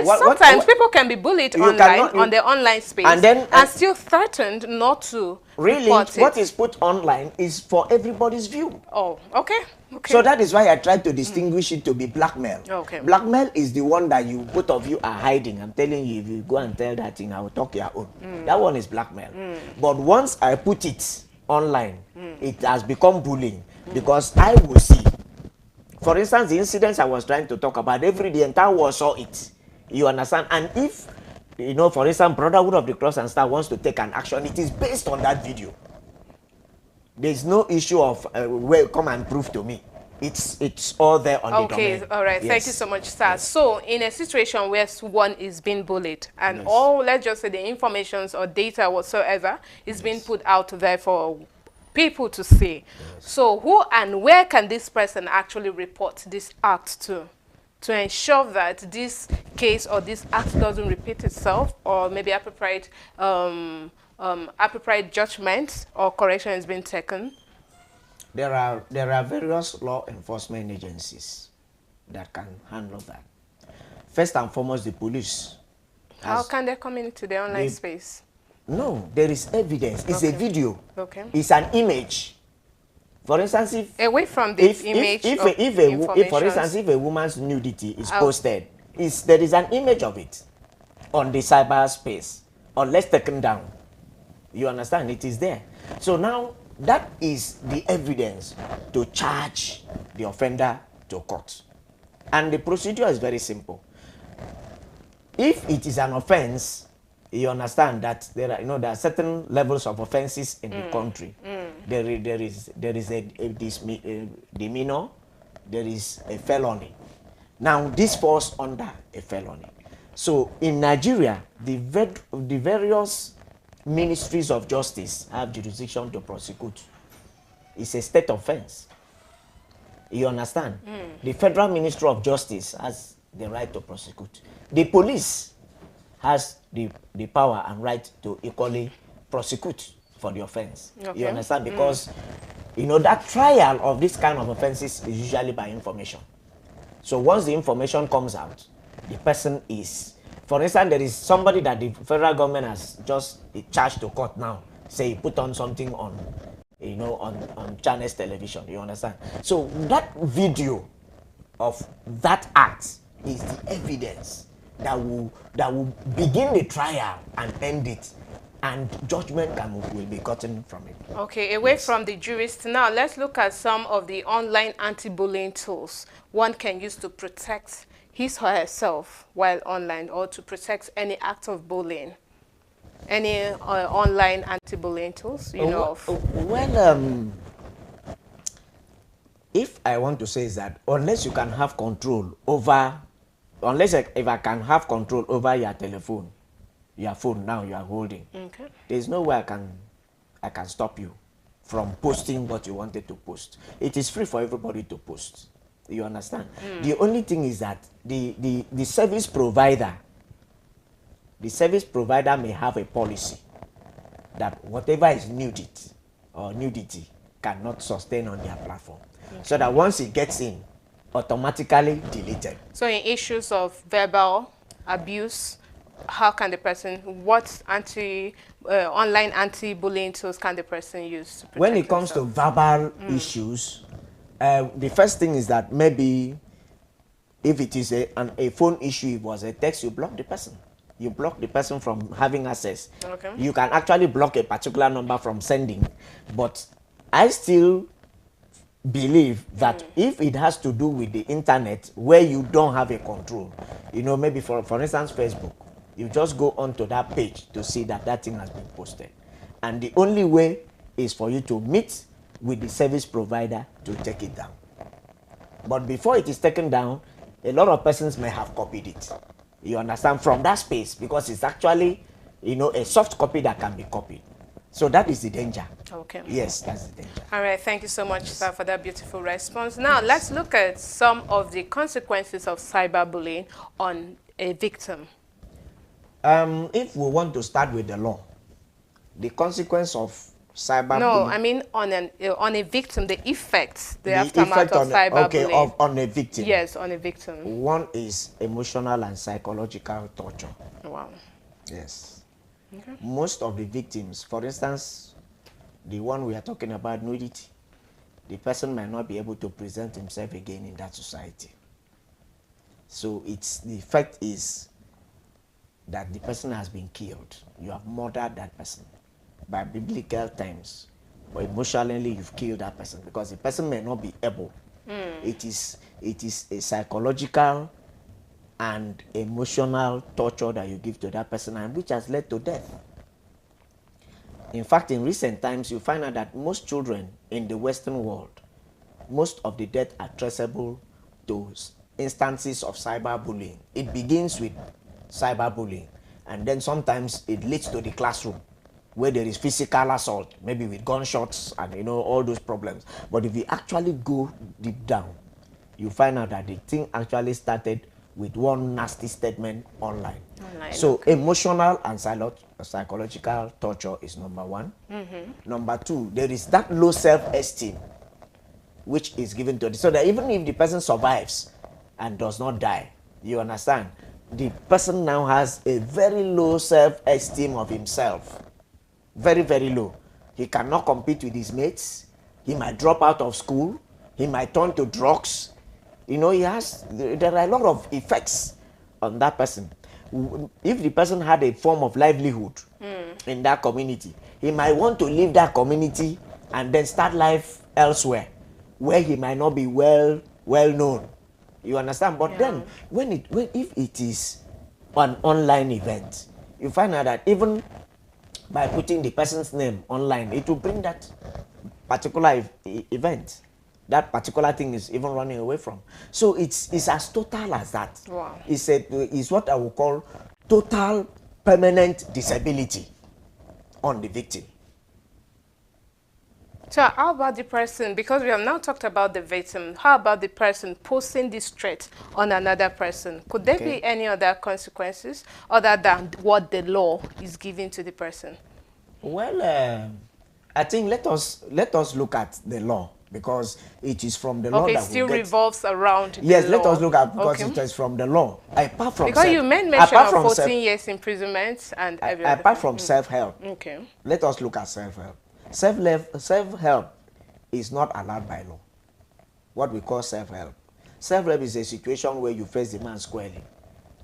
Sometimes people can be bullied online, on the online space, and still threatened not to report it. What is put online is for everybody's view. Oh, okay. So that is why I tried to distinguish it to be blackmail. Okay. Blackmail is the one that both of you are hiding. I'm telling you, if you go and tell that thing, I will talk your own. That one is blackmail. But once I put it online, it has become bullying, because I will see. For instance, the incidents I was trying to talk about, the entire world saw it. You understand? And if you know, for instance, Brotherhood of the Cross and Star wants to take an action, it is based on that video. There's no issue of well, come and prove to me. It's all there on the domain. Okay, all right. Yes. Thank you so much, sir. Yes. So, in a situation where one is being bullied and Yes. all, let's just say, the informations or data whatsoever is being put out there for people to see. So, who and where can this person actually report this act to ensure that this case or this act doesn't repeat itself, or maybe appropriate appropriate judgment or correction is being taken? There are various law enforcement agencies that can handle that. First and foremost, the police. How can they come into the online space? No, there is evidence. It's a video. Okay. It's an image. For instance, if away from the image, if for instance, if a woman's nudity is posted, there is an image of it on the cyberspace, unless taken down. You understand? It is there. So now that is the evidence to charge the offender to court, and the procedure is very simple. If it is an offense, you understand that there are certain levels of offenses in the country. There is a demeanor, there is a felony. Now this falls under a felony. So in Nigeria, the various ministries of justice have jurisdiction to prosecute. It's a state offense. You understand? The Federal Ministry of Justice has the right to prosecute. The police has the power and right to equally prosecute for the offense. Okay. You understand? Because that trial of this kind of offenses is usually by information. So once the information comes out, the person is, for instance, there is somebody that the federal government has just charged to court now. Say he put on something on, on Channels television. You understand? So that video of that act is the evidence that will begin the trial and end it, and judgment will be gotten from it. Okay, away from the jurist, now let's look at some of the online anti-bullying tools one can use to protect his or herself while online, or to protect any act of bullying. Any online anti-bullying tools you know of? Well, if I want to say is that unless you can have control over, if I can have control over your telephone, your phone now you are holding, okay, there's no way I can stop you from posting what you wanted to post. It is free for everybody to post. You understand? The only thing is that the service provider may have a policy that whatever is nudity cannot sustain on their platform. Okay. So that once it gets in, automatically deleted. So in issues of verbal abuse, how can the person, what online anti-bullying tools can the person use to protect when it comes himself? to verbal issues, the first thing is that maybe if it is a phone issue, it was a text, you block the person. You block the person from having access. Okay. You can actually block a particular number from sending, but I still believe that if it has to do with the internet where you don't have a control, maybe for instance Facebook, you just go onto that page to see that thing has been posted, and the only way is for you to meet with the service provider to take it down. But before it is taken down, a lot of persons may have copied it, you understand, from that space, because it's actually a soft copy that can be copied. So that is the danger. Okay. Yes, that's the danger. All right. Thank you so much, sir, for that beautiful response. Now, let's look at some of the consequences of cyberbullying on a victim. If we want to start with the law, the consequence of cyberbullying. No, I mean on a victim, the effects, the aftermath of cyberbullying. Okay, on a victim. Yes, on a victim. One is emotional and psychological torture. Wow. Yes. Okay. Most of the victims, for instance, the one we are talking about, nudity, the person might not be able to present himself again in that society. So the effect is that the person has been killed. You have murdered that person by biblical terms, but emotionally you've killed that person, because the person may not be able. It is a psychological and emotional torture that you give to that person, and which has led to death. In fact, in recent times, you find out that most children in the Western world, most of the death are traceable to instances of cyberbullying. It begins with cyberbullying, and then sometimes it leads to the classroom, where there is physical assault, maybe with gunshots and all those problems. But if you actually go deep down, you find out that the thing actually started with one nasty statement online. So emotional and psychological torture is number one. Number two, there is that low self-esteem which is given to it, so that even if the person survives and does not die, you understand, the person now has a very low self-esteem of himself. Very, very low. He cannot compete with his mates. He might drop out of school. He might turn to drugs. There are a lot of effects on that person. If the person had a form of livelihood in that community, he might want to leave that community and then start life elsewhere, where he might not be well known. You understand? But then, if it is an online event, you find out that even by putting the person's name online, it will bring that particular event. That particular thing is even running away from. So it's as total as that. Wow. It's what I would call total permanent disability on the victim. So how about the person, because we have now talked about the victim, how about the person posting this threat on another person? Could there be any other consequences other than what the law is giving to the person? Well, I think let us look at the law, because it is from the law that it still revolves around the law. Yes, let us look at, because it is from the law. Apart from because you made mention of 14 years imprisonment and everything. Apart from self-help, let us look at self-help. Self-help is not allowed by law. What we call self-help. Self-help is a situation where you face the man squarely.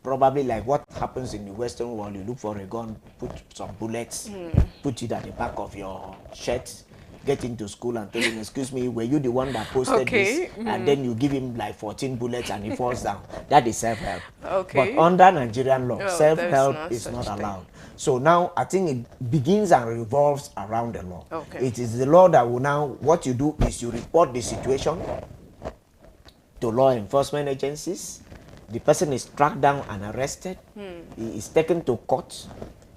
Probably like what happens in the Western world, you look for a gun, put some bullets, put it at the back of your shirt, get into school and tell him, excuse me, were you the one that posted this? And then you give him like 14 bullets and he falls down. That is self-help. But under Nigerian law, self-help is not allowed. So now I think it begins and revolves around the law. It is the law that will now, what you do is you report the situation to law enforcement agencies. The person is tracked down and arrested. He is taken to court.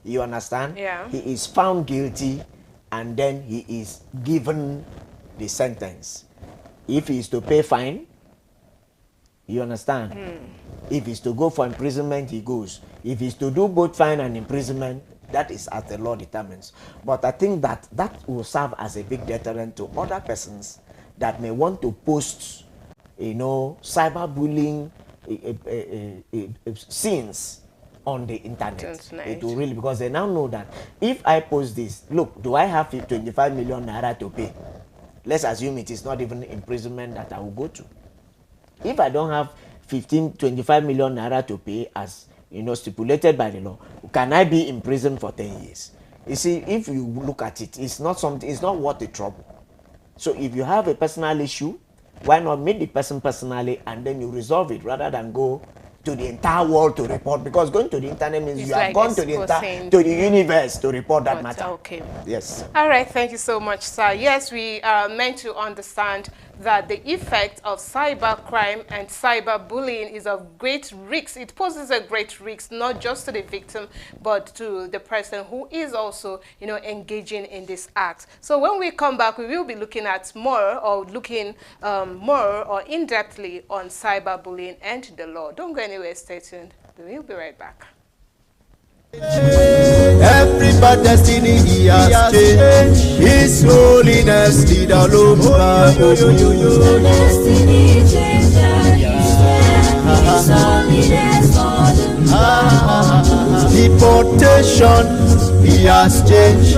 You understand? He is found guilty, and then he is given the sentence. If he is to pay fine, you understand? If he is to go for imprisonment, he goes. If he is to do both fine and imprisonment, that is as the law determines. But I think that will serve as a big deterrent to other persons that may want to post, cyberbullying scenes on the internet. It will really, because they now know that if I post this, look, do I have 25 million naira to pay? Let's assume it is not even imprisonment that I will go to. If I don't have 25 million naira to pay, as stipulated by the law, can I be in prison for 10 years? You see, if you look at it, it's not worth the trouble. So if you have a personal issue, why not meet the person personally and then you resolve it, rather than go to the entire world to report? Because going to the internet means you have gone to the universe to report that matter. Yes. All right. Thank you so much, sir. Yes, we are meant to understand that the effect of cybercrime and cyberbullying is of great risk. It poses a great risk, not just to the victim, but to the person who is also, engaging in this act. So when we come back, we will be looking at more or in-depthly on cyberbullying and the law. Don't go anywhere, stay tuned. We'll be right back. Everybody's destiny he has changed. His holiness did all over. The destiny changer is there. His holiness for Deportation he has changed.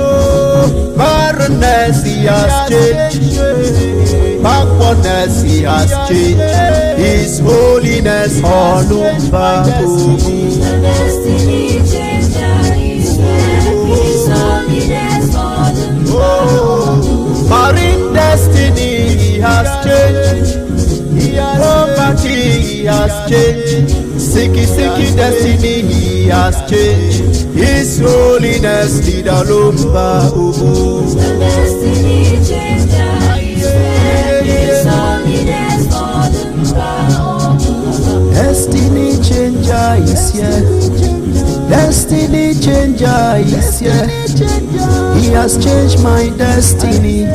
Barrenness he has changed. Backwardness he has changed. His holiness all over. the destiny changer is there. His holiness for Marine destiny he has changed. Poverty he has changed. Sicky destiny he has changed. His holiness did a lumba ubu. The destiny changer is here. His holiness for the Destiny changer is here. Destiny changer is here. He has changed my destiny.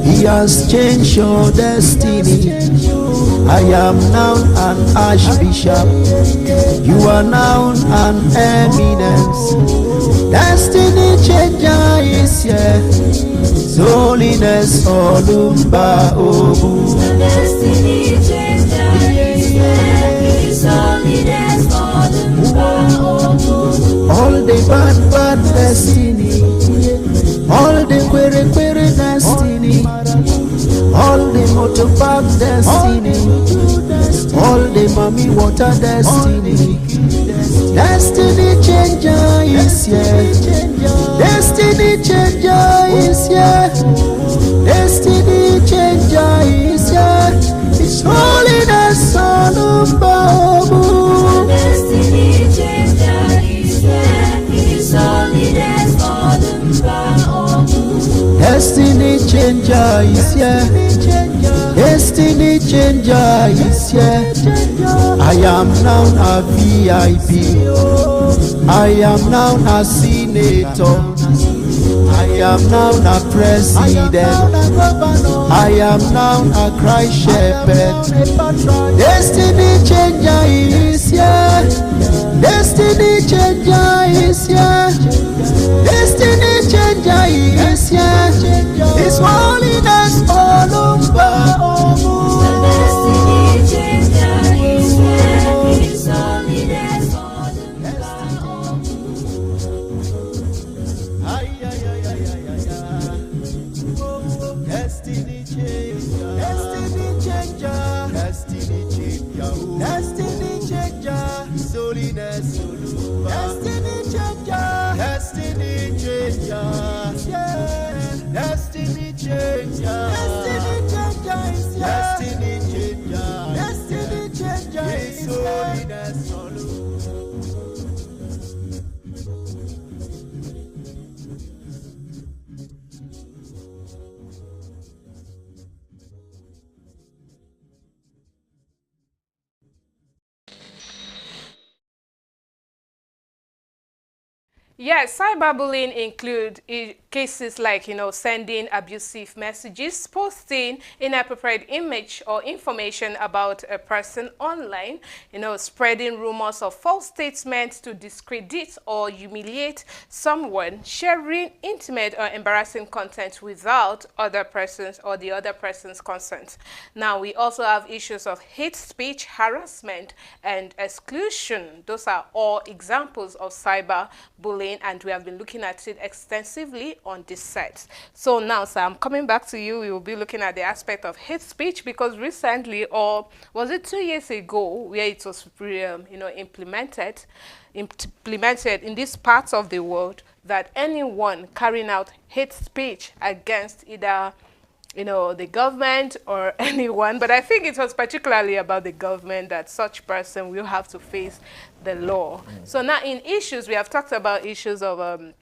He has changed your destiny. I am now an archbishop. You are now an eminence. Destiny changer is here. Holiness Olumba Obu. The destiny changer is here. His holiness Olumba Obu. All the bad destiny, all the query destiny, all the motorbike destiny, all the mommy water destiny. Destiny changer is here. Destiny changer is here. Destiny changer is here. His holiness Olumba Obu. Destiny changer is here. His holiness Olumba Obu. Destiny changer is here. Destiny changer is here. I am now a VIP. I am now a senator. I am now a president. I am now a Christ shepherd. Destiny changer is here. Destiny changer is here. Destiny changer is here. His holiness Olumba Obu. The destiny changer is here. His holiness Olumba Obu. Destiny changer. Destiny changer. Destiny changer. Destiny changer. Holiness Olumba. Destiny changer. Destiny changer. Destiny changer. Destiny changer is here. Destiny changer. Destiny changer is holiness Olumba. Yes, cyberbullying include cases like, sending abusive messages, posting inappropriate image or information about a person online, spreading rumors or false statements to discredit or humiliate someone, sharing intimate or embarrassing content without other persons or the other person's consent. Now, we also have issues of hate speech, harassment, and exclusion. Those are all examples of cyberbullying, and we have been looking at it extensively on this set. So now, sir, I'm coming back to you. We will be looking at the aspect of hate speech, because recently, or was it 2 years ago, where it was implemented in these parts of the world, that anyone carrying out hate speech against either the government or anyone, but I think it was particularly about the government, that such person will have to face the law. So now in issues, we have talked about issues of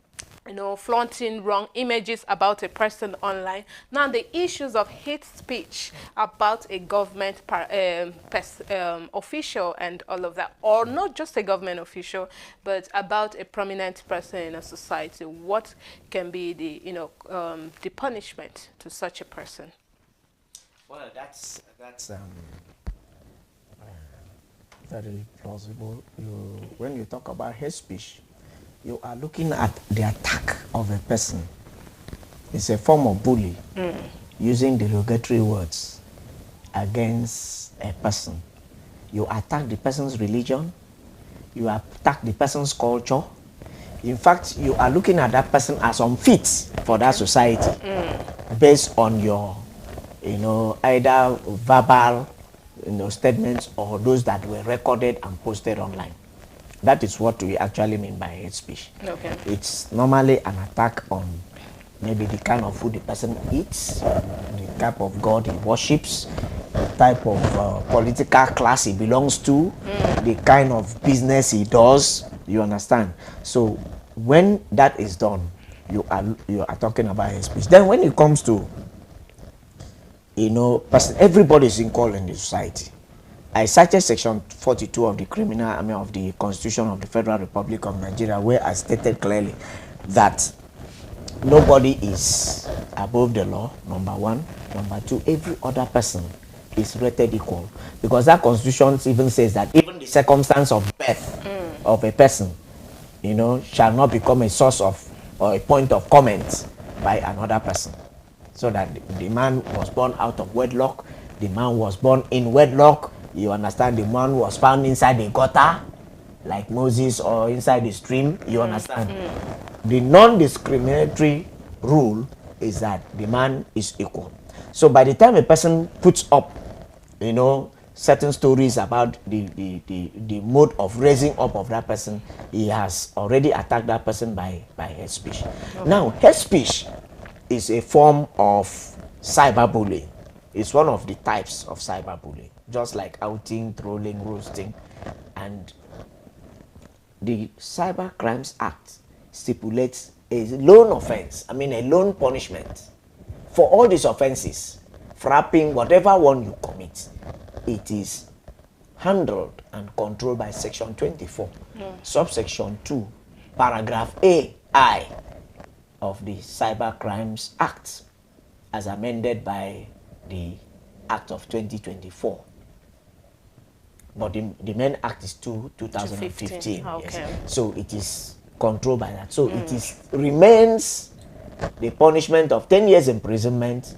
flaunting wrong images about a person online. Now the issues of hate speech about a government official and all of that, or not just a government official, but about a prominent person in a society. What can be the punishment to such a person? Well, that's very plausible. When you talk about hate speech, you are looking at the attack of a person. It's a form of bully, using derogatory words against a person. You attack the person's religion, you attack the person's culture. In fact, you are looking at that person as unfit for that society, based on your, either verbal, statements or those that were recorded and posted online. That is what we actually mean by hate speech. Okay. It's normally an attack on maybe the kind of food the person eats, the type of God he worships, type of political class he belongs to, the kind of business he does. You understand? So when that is done, you are talking about hate speech. Then when it comes to, you know, everybody is equal in the society. I cited section 42 of the of the Constitution of the Federal Republic of Nigeria, where I stated clearly that nobody is above the law, number one. Number two, every other person is rated equal. Because that constitution even says that even the circumstance of birth of a person, you know, shall not become a source of or a point of comment by another person. So that the man was born out of wedlock, the man was born in wedlock, you understand, the man was found inside the gutter, like Moses, or inside the stream, you understand. The non-discriminatory rule is that the man is equal. So by the time a person puts up, you know, certain stories about the mode of raising up of that person, he has already attacked that person by hate speech. Okay. Now, hate speech is a form of cyberbullying. It's one of the types of cyberbullying, just like outing, trolling, roasting. And the Cyber Crimes Act stipulates a loan offense, a loan punishment for all these offenses, frapping, whatever one you commit. It is handled and controlled by section 24, subsection 2, paragraph A.I. of the Cyber Crimes Act, as amended by the Act of 2024. But the main act is 2015. Okay. Yes. So it is controlled by that. So it remains the punishment of 10 years imprisonment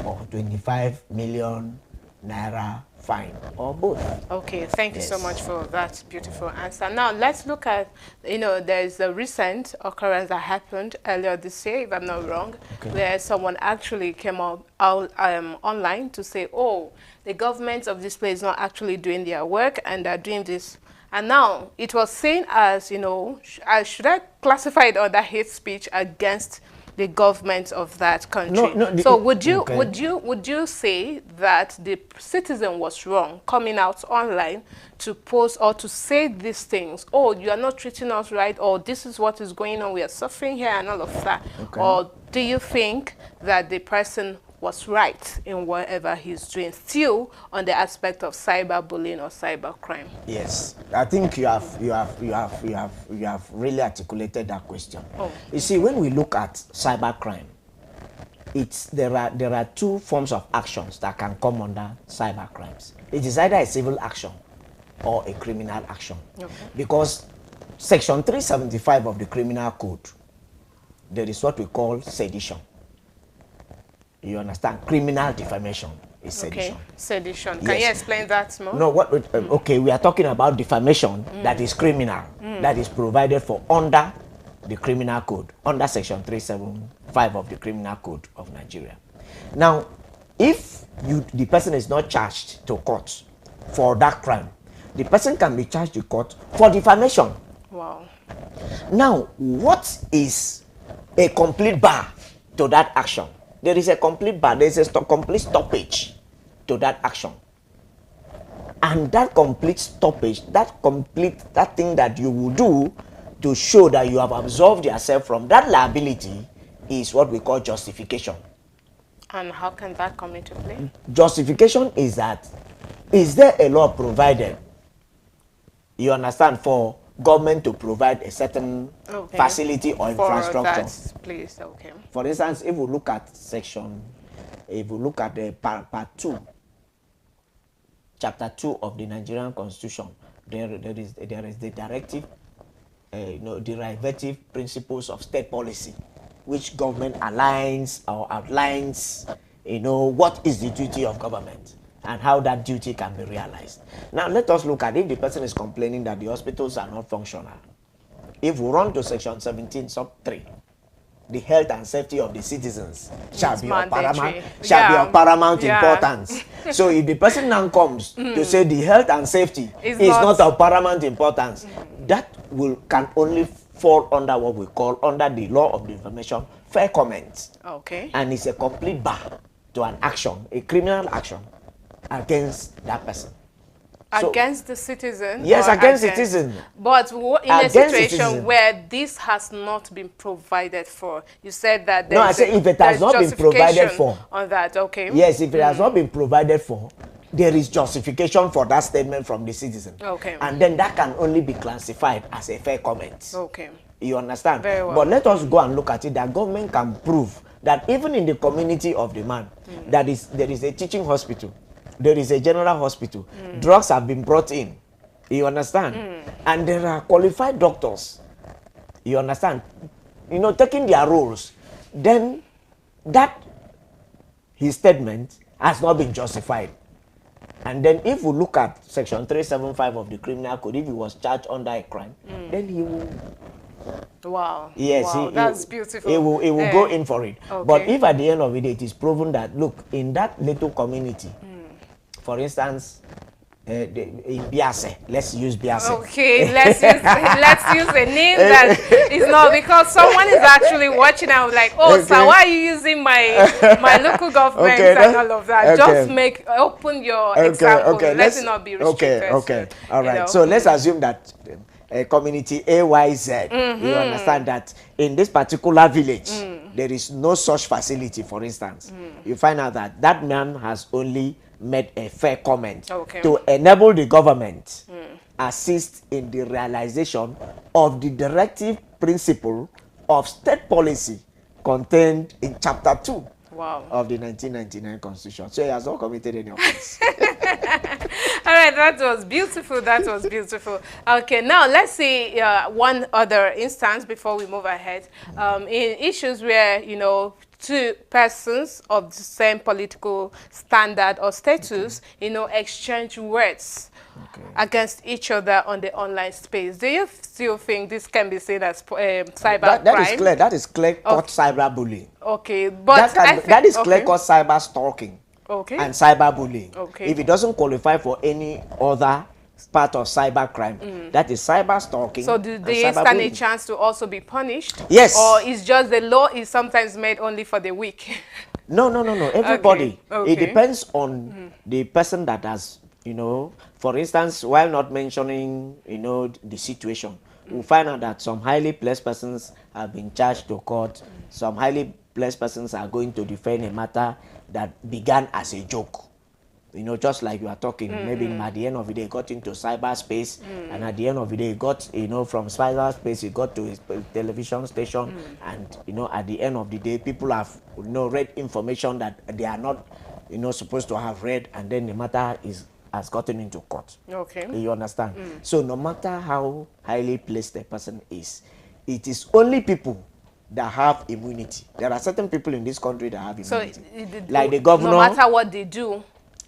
or 25 million naira fine, or both. Okay, thank you so much for that beautiful answer. Now let's look at, there's a recent occurrence that happened earlier this year, if I'm not wrong, where someone actually came out online to say, oh, the government of this place is not actually doing their work and they're doing this. And now it was seen as, should I classify it under hate speech against the government of that country? So would you say that the citizen was wrong coming out online to post or to say these things? Oh, you are not treating us right, or this is what is going on, we are suffering here and all of that. Or do you think that the person was right in whatever he's doing, still on the aspect of cyberbullying or cybercrime? Yes, I think you have really articulated that question. You see, when we look at cybercrime, there are two forms of actions that can come under cybercrimes. It is either a civil action or a criminal action. Because section 375 of the criminal code, there is what we call sedition. You understand? Criminal defamation is sedition. Sedition. Can you explain that more? No, okay, we are talking about defamation that is criminal, that is provided for under the criminal code, under section 375 of the criminal code of Nigeria. Now, if the person is not charged to court for that crime, the person can be charged to court for defamation. Wow. Now, what is a complete bar to that action? There is a complete bar, there is a complete stoppage to that action. And that complete stoppage, that thing that you will do to show that you have absolved yourself from that liability is what we call justification. And how can that come into play? Justification is that, is there a law provided, you understand, for government to provide a certain facility or infrastructure? Please, For instance, if we look at the part 2, chapter 2 of the Nigerian Constitution, there is the directive, derivative principles of state policy, which government aligns or outlines, what is the duty of government and how that duty can be realized. Now, let us look at if the person is complaining that the hospitals are not functional. If we run to section 17, sub 3, the health and safety of the citizens shall be of paramount importance. So if the person now comes to say the health and safety is not of paramount importance, that can only fall under what we call, under the law of the information, fair comment. And it's a complete bar to an action, a criminal action, against that person. Against the citizen? Yes, against citizen. But in a situation where this has not been provided for, you said that no, I said if it has not been provided for. On that, okay. Yes, if it has not been provided for, there is justification for that statement from the citizen. Okay. And then that can only be classified as a fair comment. Okay. You understand? Very well. But let us go and look at it that government can prove that even in the community of the man, there is a teaching hospital. There is a general hospital. Drugs have been brought in. You understand? And there are qualified doctors. You understand? You know, taking their roles. Then that his statement has not been justified. And then if we look at section 375 of the criminal code, if he was charged under a crime, then he will. Wow. Yes, wow. That's beautiful. He will go in for it. Okay. But if at the end of it, it is proven that, look, in that little community, for instance, in Biase, let's use Biase. Okay, let's use a name that is not, because someone is actually watching. I'm like, oh, okay. So why are you using my local government and all of that? Okay. Just open your example. Okay. Let it not be restricted. Okay. All right. So let's assume that community AYZ. You understand that in this particular village, there is no such facility. For instance, you find out that that man has only made a fair comment to enable the government assist in the realization of the directive principle of state policy contained in chapter 2 of the 1999 constitution. So he has not committed any offense. All right, that was beautiful. That was beautiful. Okay, now let's see one other instance before we move ahead. In issues where, you know, two persons of the same political standard or status, you know, exchange words against each other on the online space. Do you still think this can be seen as cyber crime? That is clear. That is clear cut cyberbullying. Okay, but that is clear cut cyber stalking. Okay. And cyberbullying. Okay. If it doesn't qualify for any other part of cyber crime, that is cyber stalking. So do they stand a chance to also be punished? Yes. Or is just the law is sometimes made only for the weak? No. Everybody. Okay. It depends on the person that has, you know, for instance, while not mentioning, you know, the situation, we'll find out that some highly placed persons have been charged to court. Some highly placed persons are going to defend a matter that began as a joke. You know, just like you are talking, maybe at the end of the day, got into cyberspace, and at the end of the day, got, you know, from cyberspace, he got to his television station, and, you know, at the end of the day, people have, you know, read information that they are not, you know, supposed to have read, and then the matter has gotten into court. Okay. You understand? So no matter how highly placed a person is, it is only people that have immunity. There are certain people in this country that have immunity. So, like the governor. No matter what they do,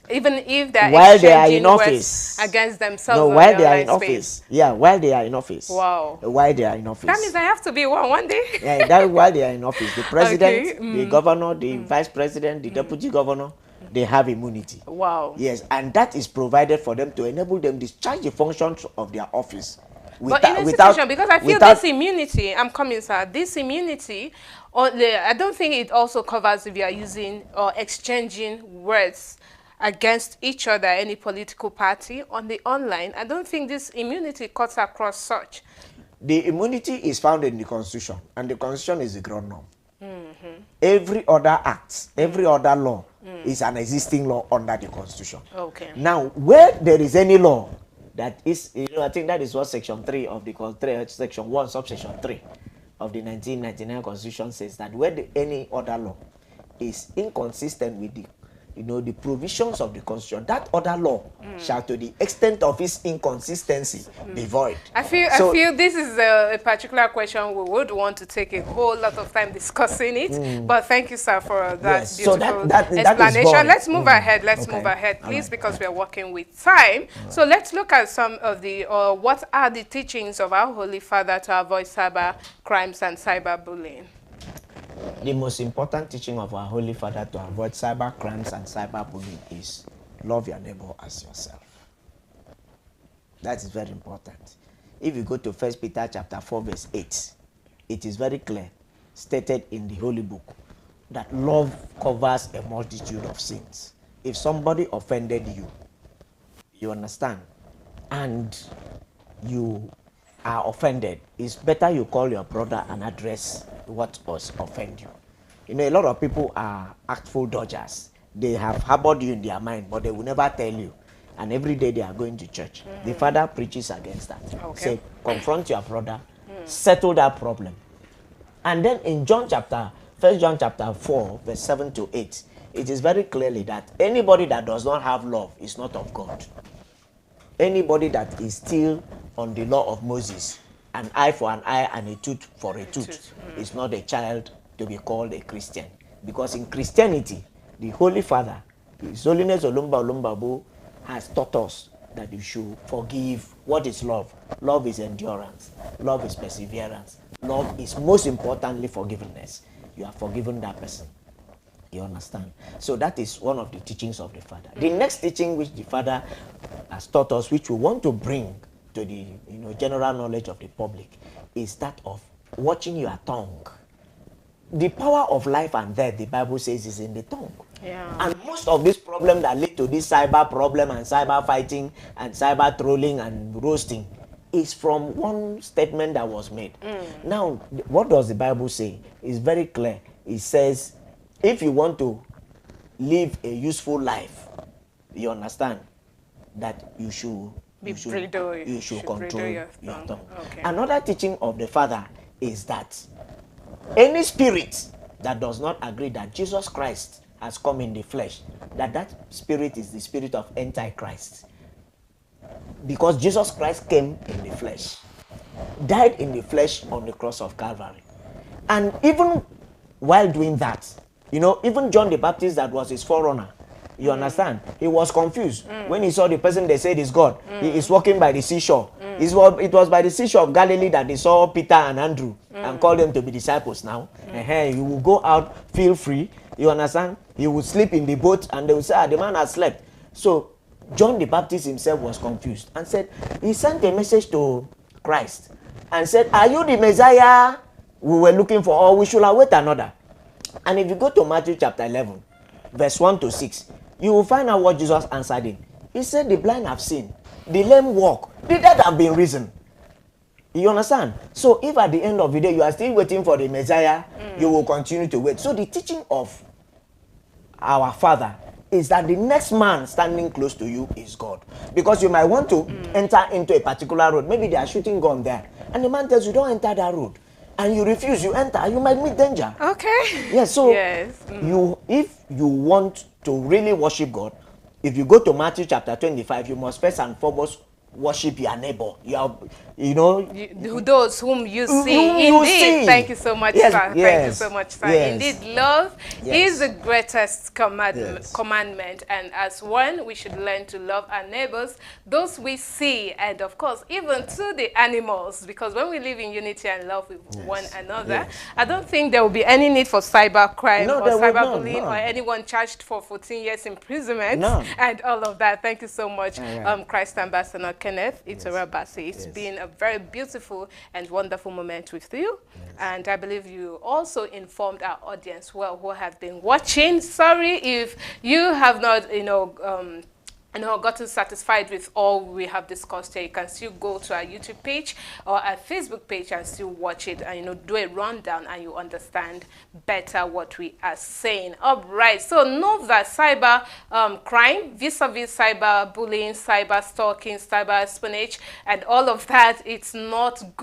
even if they're while they are in office against themselves. No, while they are in office. Yeah, while they are in office. Wow. While they are in office. That means I have to be one day. Yeah, that while they are in office. The president, the governor, the vice president, the deputy governor, they have immunity. Wow. Yes, and that is provided for them to enable them discharge the functions of their office. But in a situation, because I feel this immunity, I'm coming, sir, this immunity, I don't think it also covers if you are using or exchanging words against each other, any political party on the online. I don't think this immunity cuts across such. The immunity is found in the Constitution, and the Constitution is the ground norm. Every other act, every other law is an existing law under the Constitution. Okay. Now, where there is any law that is, you know, I think that is what Section 3 of the Section 1, subsection 3 of the 1999 Constitution says, that where any other law is inconsistent with the, you know, the provisions of the Constitution, that other law shall, to the extent of its inconsistency, be void. I feel this is a particular question we would want to take a whole lot of time discussing it. But thank you, sir, for that beautiful explanation. Let's move ahead. Let's move ahead, please, because we are working with time. So let's look at some of the what are the teachings of our Holy Father to avoid cyber crimes and cyberbullying. The most important teaching of our Holy Father to avoid cyber crimes and cyberbullying is love your neighbor as yourself. That is very important. If you go to 1 Peter chapter 4 verse 8, it is very clear, stated in the Holy Book, that love covers a multitude of sins. if somebody offended you, you understand, and you are offended, it's better you call your brother and address what was offend you. You know, a lot of people are artful dodgers. They have harbored you in their mind, but they will never tell you. And every day they are going to church. The father preaches against that. Okay. Say, confront your brother, settle that problem. And then in First John chapter 4, verse 7 to 8, it is very clearly that anybody that does not have love is not of God. Anybody that is still on the law of Moses, an eye for an eye and a tooth for a tooth, is not a child to be called a Christian. Because in Christianity, the Holy Father, His Holiness Olumba Olumbabu, has taught us that you should forgive. What is love? Love is endurance. Love is perseverance. Love is most importantly forgiveness. You have forgiven that person. You understand? So that is one of the teachings of the Father. The next teaching which the Father has taught us, which we want to bring to the general knowledge of the public, is that of watching your tongue. The power of life and death, the Bible says, is in the tongue. Yeah. And most of these problems that lead to this cyber problem and cyber fighting and cyber trolling and roasting is from one statement that was made. Now, what does the Bible say? It's very clear. It says, if you want to live a useful life, you understand that you should control your tongue. Okay. Another teaching of the Father is that any spirit that does not agree that Jesus Christ has come in the flesh, that spirit is the spirit of Antichrist. Because Jesus Christ came in the flesh, died in the flesh on the cross of Calvary. And even while doing that, even John the Baptist, that was his forerunner, you understand, he was confused when he saw the person they said is God. He is walking by the seashore. It was by the seashore of Galilee that they saw Peter and Andrew and called them to be disciples. Now you will go out, feel free, you understand, you will sleep in the boat, and they will say, the man has slept. So John the Baptist himself was confused and said, he sent a message to Christ and said, are you the Messiah we were looking for, or we should await another? And if you go to Matthew chapter 11, verse 1 to 6, you will find out what Jesus answered him. He said, the blind have seen, the lame walk, the dead have been risen. You understand? So if at the end of the day you are still waiting for the Messiah, you will continue to wait. So the teaching of our Father is that the next man standing close to you is God. Because you might want to enter into a particular road. Maybe they are shooting gun there. And the man tells you, don't enter that road. And you refuse, you enter, you might meet danger. Okay. Yes, so yes. If you want to really worship God, if you go to Matthew chapter 25, you must first and foremost worship your neighbor. Those whom you see. You Indeed. see. Thank you so much, Yes, sir. yes, Thank you so much, sir. yes. Indeed, love Yes. is the greatest Yes. commandment. And as one, we should learn to love our neighbors, those we see, and of course, even to the animals. Because when we live in unity and love with one another, Yes. I don't think there will be any need for cyber crime No, or there will cyberbullying not, no. or anyone charged for 14 years imprisonment No. and all of that. Thank you so much, All right. Christ Ambassador Kenneth Itora Bassi. It's Yes. been a very beautiful and wonderful moment with you. Yes. And I believe you also informed our audience well who have been watching. Sorry if you have not, gotten satisfied with all we have discussed here. You can still go to our YouTube page or our Facebook page and still watch it and do a rundown, and you understand better what we are saying. All right, so know that cyber crime, vis-a-vis cyber bullying, cyber stalking, cyber espionage, and all of that, it's not good.